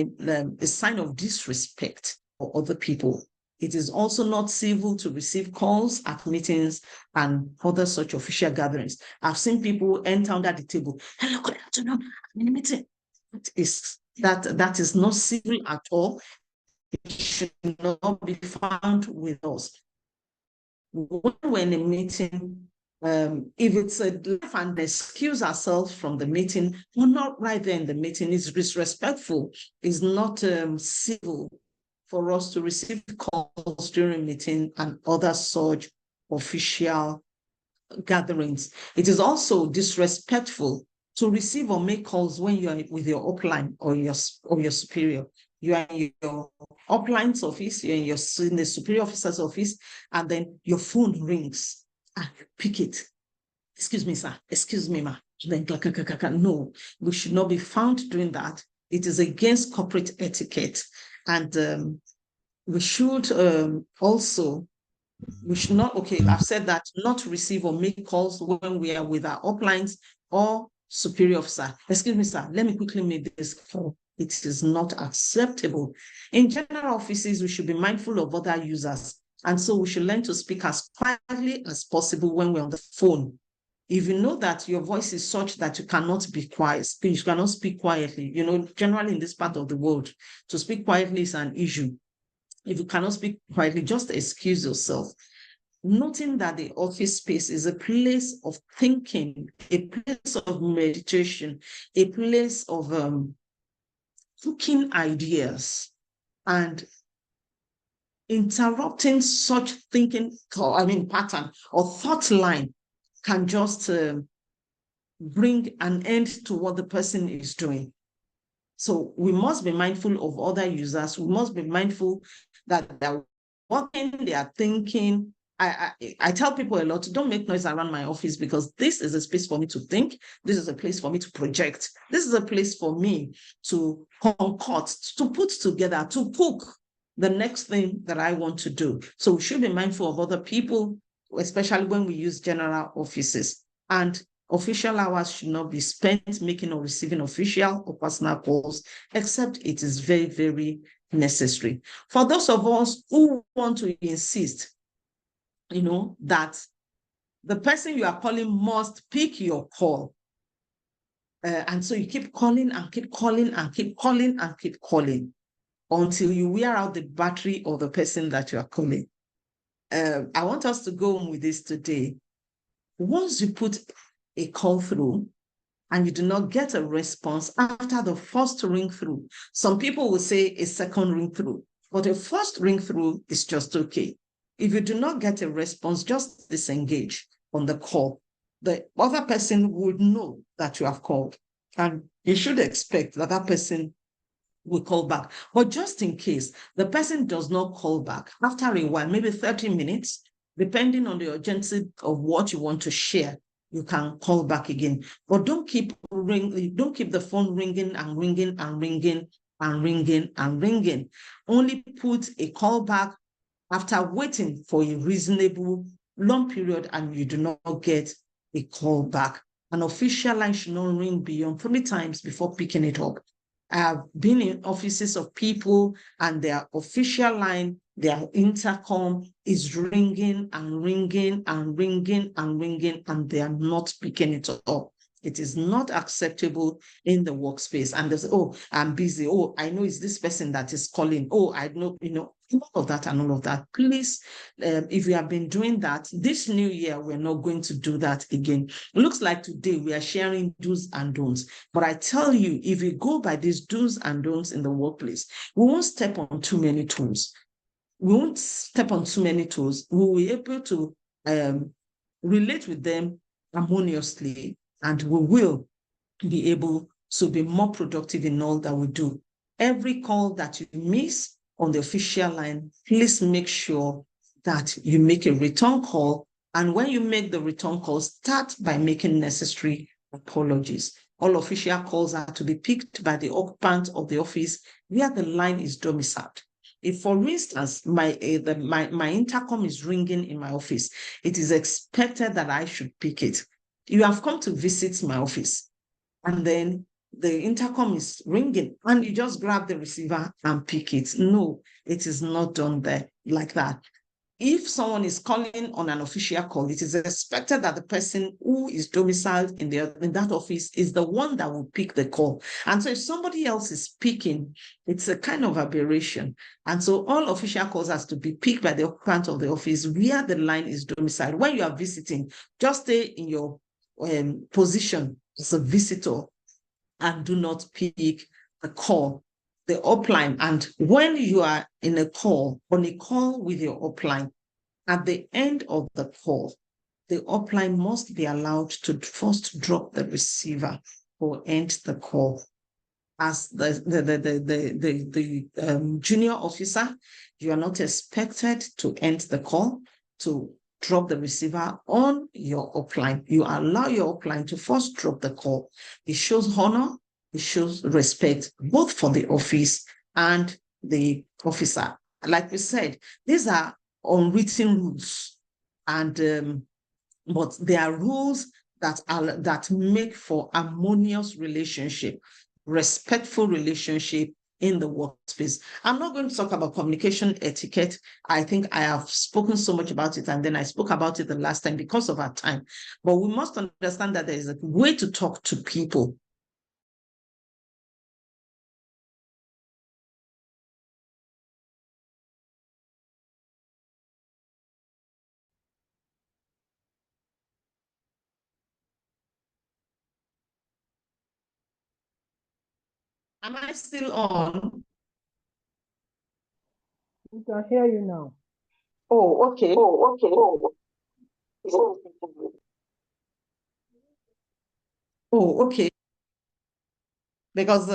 a sign of disrespect for other people. It is also not civil to receive calls at meetings and other such official gatherings. I've seen people enter under the table. "Hello, good afternoon, I'm in a meeting." That is not civil at all. It should not be found with us. When we're in a meeting, if it's a laugh and excuse ourselves from the meeting, we're not right there in the meeting. It's disrespectful. It's not civil for us to receive calls during a meeting and other such official gatherings. It is also disrespectful to receive or make calls when you are with your upline or your superior. You are in your upline's office, you're in the superior officer's office, and then your phone rings and you pick it. "Excuse me, sir. Excuse me, ma." Then, no, we should not be found doing that. It is against corporate etiquette. And we should we should not, I've said that, not receive or make calls when we are with our uplines or superior officer, excuse me, sir, let me quickly make this call. It is not acceptable. In general offices, we should be mindful of other users. And so we should learn to speak as quietly as possible when we're on the phone. If you know that your voice is such that you cannot be quiet, you cannot speak quietly, generally in this part of the world, to speak quietly is an issue. If you cannot speak quietly, just excuse yourself. Noting that the office space is a place of thinking, a place of meditation, a place of cooking ideas, and interrupting such thinking, pattern or thought line can just bring an end to what the person is doing. So we must be mindful of other users. We must be mindful that they're working, they are thinking. I tell people a lot, don't make noise around my office, because this is a space for me to think. This is a place for me to project. This is a place for me to concoct, to put together, to cook the next thing that I want to do. So we should be mindful of other people, especially when we use general offices. And official hours should not be spent making or receiving official or personal calls, except it is very, very necessary. For those of us who want to insist, that the person you are calling must pick your call. And so you keep calling and keep calling and keep calling and keep calling until you wear out the battery of the person that you are calling. I want us to go on with this today. Once you put a call through and you do not get a response after the first ring through, some people will say a second ring through, but a first ring through is just okay. If you do not get a response, just disengage on the call. The other person would know that you have called, and you should expect that that person will call back. But just in case the person does not call back, after a while, maybe 30 minutes, depending on the urgency of what you want to share, you can call back again. But don't keep the phone ringing and ringing and ringing and ringing and ringing. Only put a call back after waiting for a reasonable long period and you do not get a call back. An official line should not ring beyond 3 times before picking it up. I've been in offices of people and their official line, their intercom is ringing and ringing and ringing and ringing, and they are not picking it up. It is not acceptable in the workspace. And they say, oh, I'm busy. Oh, I know it's this person that is calling. Oh, I know, all of that and all of that. Please, if you have been doing that, this new year, we're not going to do that again. It looks like today we are sharing do's and don'ts. But I tell you, if we go by these do's and don'ts in the workplace, we won't step on too many toes. We won't step on too many toes. We will be able to relate with them harmoniously, and we will be able to be more productive in all that we do. Every call that you miss on the official line, please make sure that you make a return call. And when you make the return call, start by making necessary apologies. All official calls are to be picked by the occupant of the office where the line is domiciled. If, for instance, my intercom is ringing in my office, it is expected that I should pick it. You have come to visit my office, and then the intercom is ringing, and you just grab the receiver and pick it. No, it is not done there like that. If someone is calling on an official call, it is expected that the person who is domiciled in that office is the one that will pick the call. And so if somebody else is speaking, it's a kind of aberration. And so all official calls has to be picked by the occupant of the office where the line is domiciled. When you are visiting, just stay in your position as a visitor and do not pick the call, the upline. And when you are on a call with your upline, at the end of the call, the upline must be allowed to first drop the receiver or end the call. As the junior officer, you are not expected to end the call, to drop the receiver on your upline. You allow your upline to first drop the call. It shows honor, it shows respect, both for the office and the officer. Like we said, these are unwritten rules, and but they are rules that make for harmonious relationship, respectful relationship in the workspace. I'm not going to talk about communication etiquette. I think I have spoken so much about it, and then I spoke about it the last time because of our time. But we must understand that there is a way to talk to people. Am I still on? We can hear you now. Oh, okay. Oh, okay. Oh, okay. Because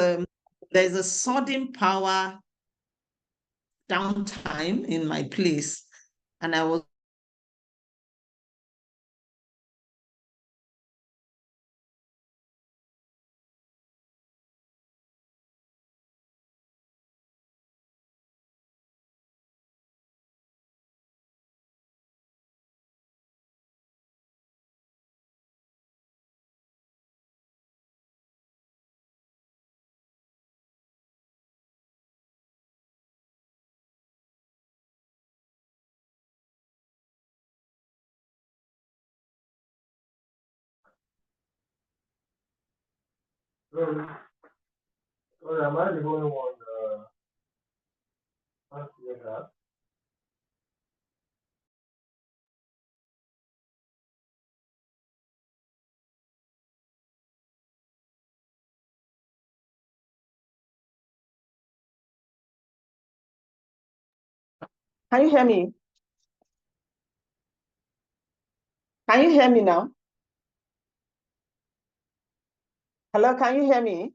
there's a sudden power downtime in my place, and I was Sorry, am I the only one answering that? Can you hear me? Can you hear me now? Hello, can you hear me?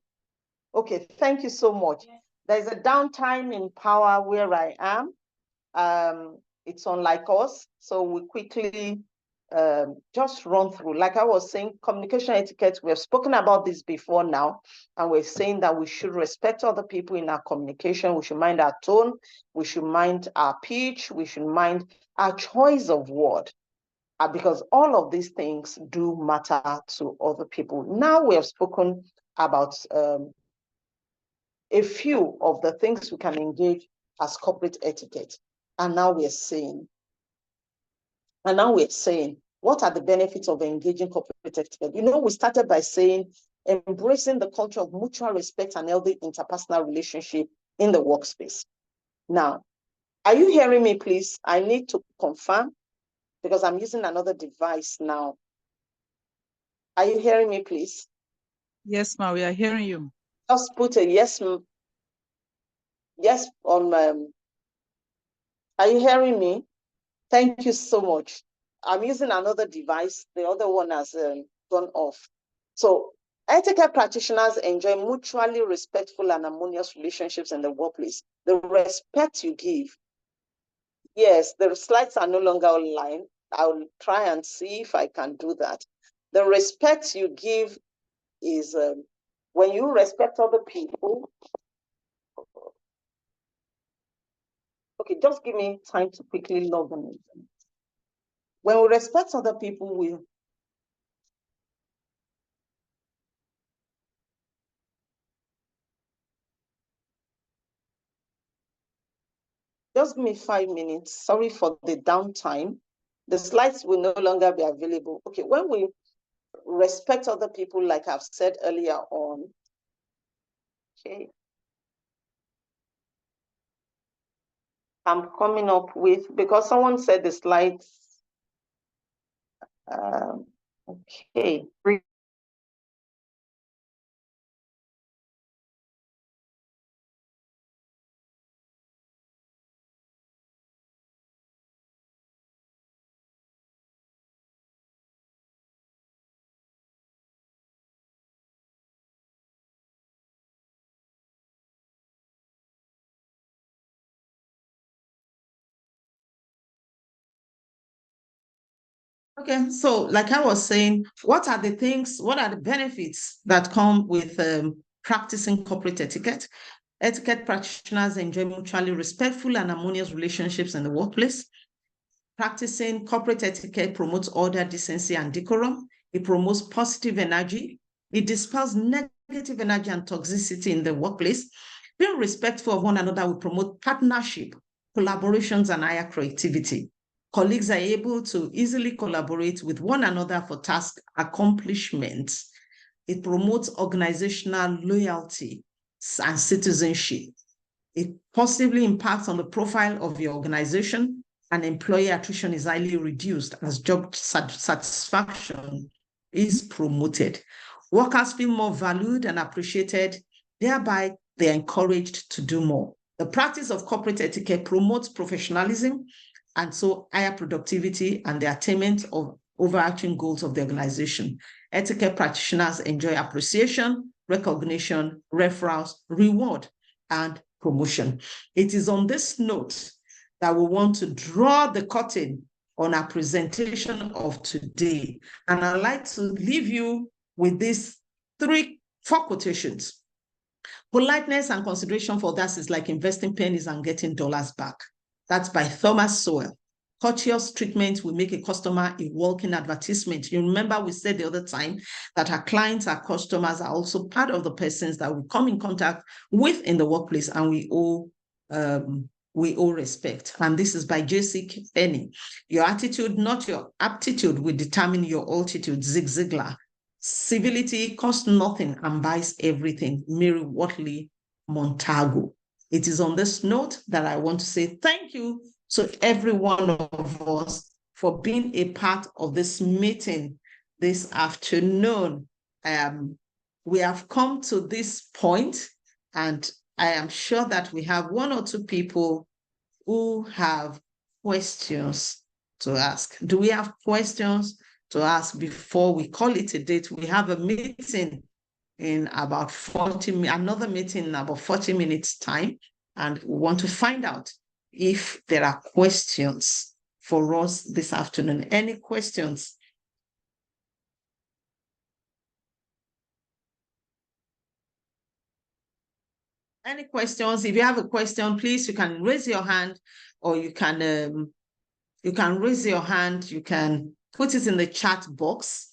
Okay, thank you so much. There's a downtime in power where I am. It's unlike us, so we quickly just run through. Like I was saying, communication etiquette, we have spoken about this before now, and we're saying that we should respect other people in our communication. We should mind our tone. We should mind our pitch. We should mind our choice of word. Because all of these things do matter to other people. Now we have spoken about a few of the things we can engage as corporate etiquette. And now we're saying, what are the benefits of engaging corporate etiquette? You know, we started by saying embracing the culture of mutual respect and healthy interpersonal relationship in the workspace. Now, are you hearing me, please? I need to confirm because I'm using another device now. Are you hearing me, please? Yes, ma'am, we are hearing you. Just put a yes on. Are you hearing me? Thank you so much. I'm using another device. The other one has gone off. So etiquette practitioners enjoy mutually respectful and harmonious relationships in the workplace. The respect you give. Yes, the slides are no longer online. I'll try and see if I can do that. The respect you give is when you respect other people. Okay, just give me time to quickly log on. When we respect other people, we just give me 5 minutes. Sorry for the downtime. The slides will no longer be available. Okay, when we respect other people, like I've said earlier on, okay, I'm coming up with, because someone said the slides, okay. Okay, so like I was saying, what are the benefits that come with practicing corporate etiquette? Etiquette practitioners enjoy mutually respectful and harmonious relationships in the workplace. Practicing corporate etiquette promotes order, decency, and decorum. It promotes positive energy. It dispels negative energy and toxicity in the workplace. Being respectful of one another will promote partnership, collaborations, and higher creativity. Colleagues are able to easily collaborate with one another for task accomplishments. It promotes organizational loyalty and citizenship. It positively impacts on the profile of your organization, and employee attrition is highly reduced as job satisfaction is promoted. Workers feel more valued and appreciated, thereby they're encouraged to do more. The practice of corporate etiquette promotes professionalism and so higher productivity and the attainment of overarching goals of the organization. Etiquette practitioners enjoy appreciation, recognition, referrals, reward, and promotion. It is on this note that we want to draw the curtain on our presentation of today. And I'd like to leave you with these four quotations. Politeness and consideration for others is like investing pennies and getting dollars back. That's by Thomas Sowell. Courteous treatment will make a customer a walking advertisement. You remember we said the other time that our clients, our customers are also part of the persons that we come in contact with in the workplace, and we owe respect. And this is by J.C. Penney. Your attitude, not your aptitude, will determine your altitude. Zig Ziglar. Civility costs nothing and buys everything. Mary Wortley Montagu. It is on this note that I want to say thank you to every one of us for being a part of this meeting this afternoon. We have come to this point, and I am sure that we have one or two people who have questions to ask. Do we have questions to ask before we call it a date? We have a meeting in about 40 minutes, another meeting in about 40 minutes time, and we want to find out if there are questions for us this afternoon. Any questions? Any questions? If you have a question, please, you can raise your hand, or you can raise your hand, you can put it in the chat box.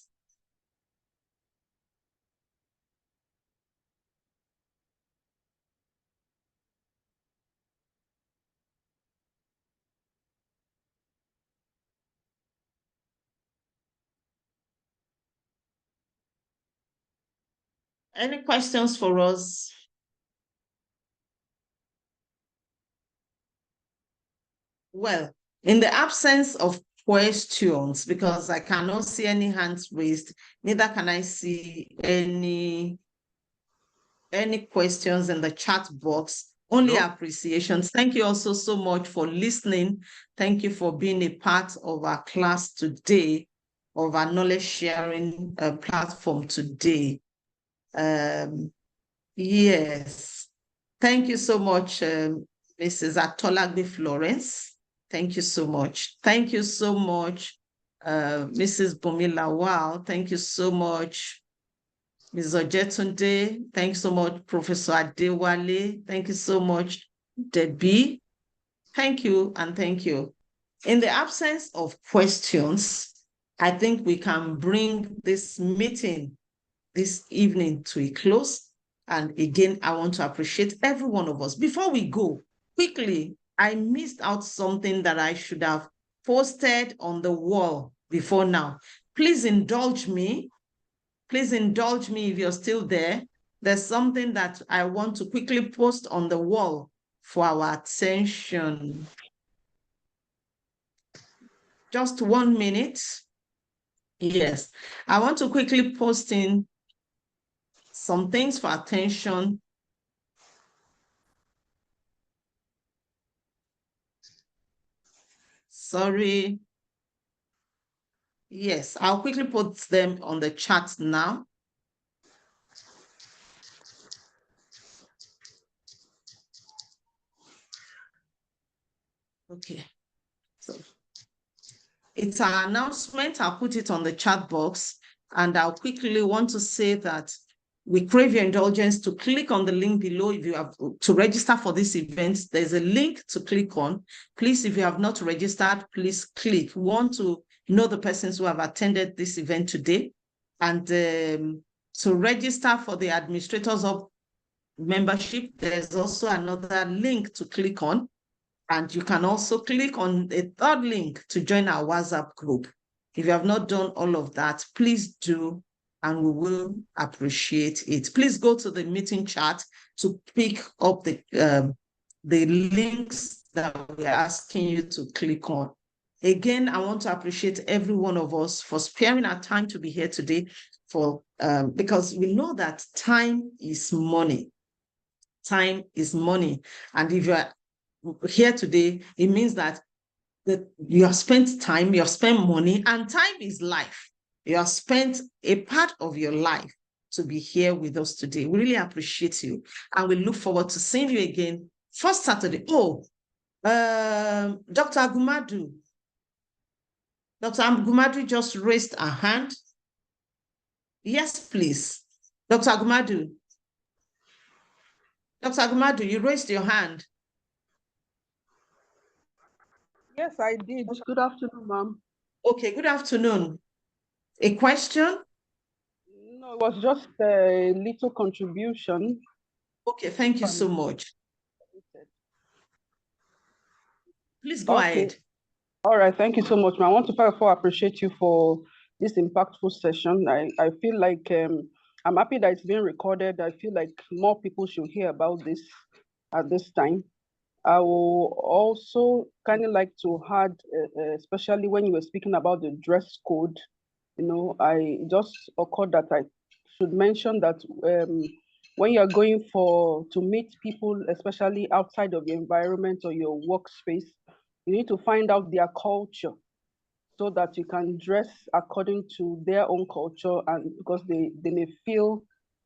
Any questions for us? Well, in the absence of questions, because I cannot see any hands raised, neither can I see any questions in the chat box, only appreciations. Thank you also so much for listening. Thank you for being a part of our class today, of our knowledge sharing platform today. Yes, thank you so much, Mrs. Atolagbe Florence. Thank you so much. Thank you so much, Mrs. Bomila. Wow, thank you so much, Ms. Ojetunde. Thanks so much, Professor Adewale. Thank you so much, Debbie. Thank you, and thank you. In the absence of questions, I think we can bring this meeting this evening to a close. And again, I want to appreciate every one of us. Before we go, quickly, I missed out something that I should have posted on the wall before now. Please indulge me. Please indulge me if you're still there. There's something that I want to quickly post on the wall for our attention. Just 1 minute. Yes, I want to quickly post in some things for attention. Sorry. Yes, I'll quickly put them on the chat now. Okay, so it's an announcement. I'll put it on the chat box, and I'll quickly want to say that we crave your indulgence to click on the link below if you have to register for this event. There's a link to click on. Please, if you have not registered, please click. We want to know the persons who have attended this event today. And to register for the Administrators of membership, there's also another link to click on. And you can also click on a third link to join our WhatsApp group. If you have not done all of that, please do, and we will appreciate it. Please go to the meeting chat to pick up the links that we're asking you to click on. Again, I want to appreciate every one of us for sparing our time to be here today, because we know that time is money. Time is money. And if you're here today, it means that you have spent time, you have spent money, and time is life. You have spent a part of your life to be here with us today. We really appreciate you, and we look forward to seeing you again first Saturday. Oh, Dr. Agumadu. Dr. Agumadu just raised a hand. Yes, please. Dr. Agumadu. Dr. Agumadu, you raised your hand. Yes, I did. Good afternoon, ma'am. Okay, good afternoon. A question? No, it was just a little contribution. Okay, thank you so much. Please go Okay. ahead. All right, thank you so much, ma'am. I want to first of all appreciate you for this impactful session. I feel like I'm happy that it's being recorded. I feel like more people should hear about this at this time. I will also kind of like to add, especially when you were speaking about the dress code, you know, I just occurred that I should mention that when you're going to meet people, especially outside of your environment or your workspace, you need to find out their culture so that you can dress according to their own culture, and because they may feel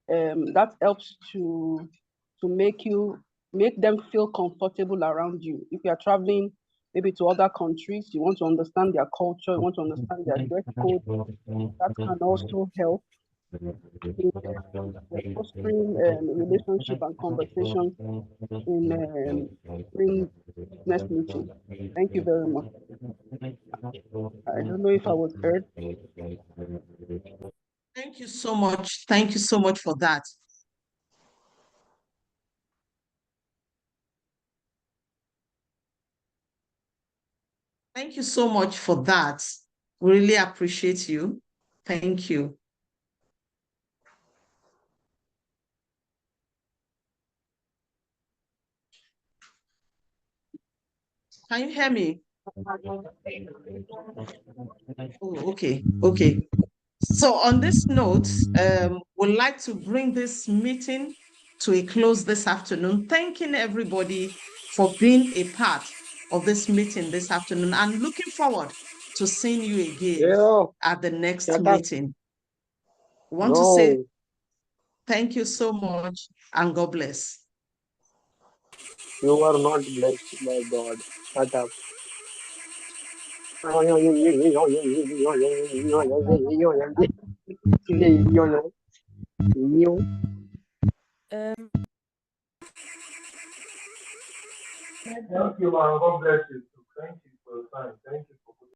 that helps to make them feel comfortable around you. If you're traveling maybe to other countries, you want to understand their culture, you want to understand their dress code, that can also help in fostering relationship and conversation in business meeting. Thank you very much. I don't know if I was heard. Thank you so much. Thank you so much for that. Thank you so much for that. We really appreciate you. Thank you. Can you hear me? Oh, okay, okay. So on this note, we'd like to bring this meeting to a close this afternoon, thanking everybody for being a part of this meeting this afternoon and looking forward to seeing you again at the next meeting. We want to say thank you so much and God bless. You are not blessed by God. Shut up. Thank you, man. God bless you. Thank you for your time. Thank you.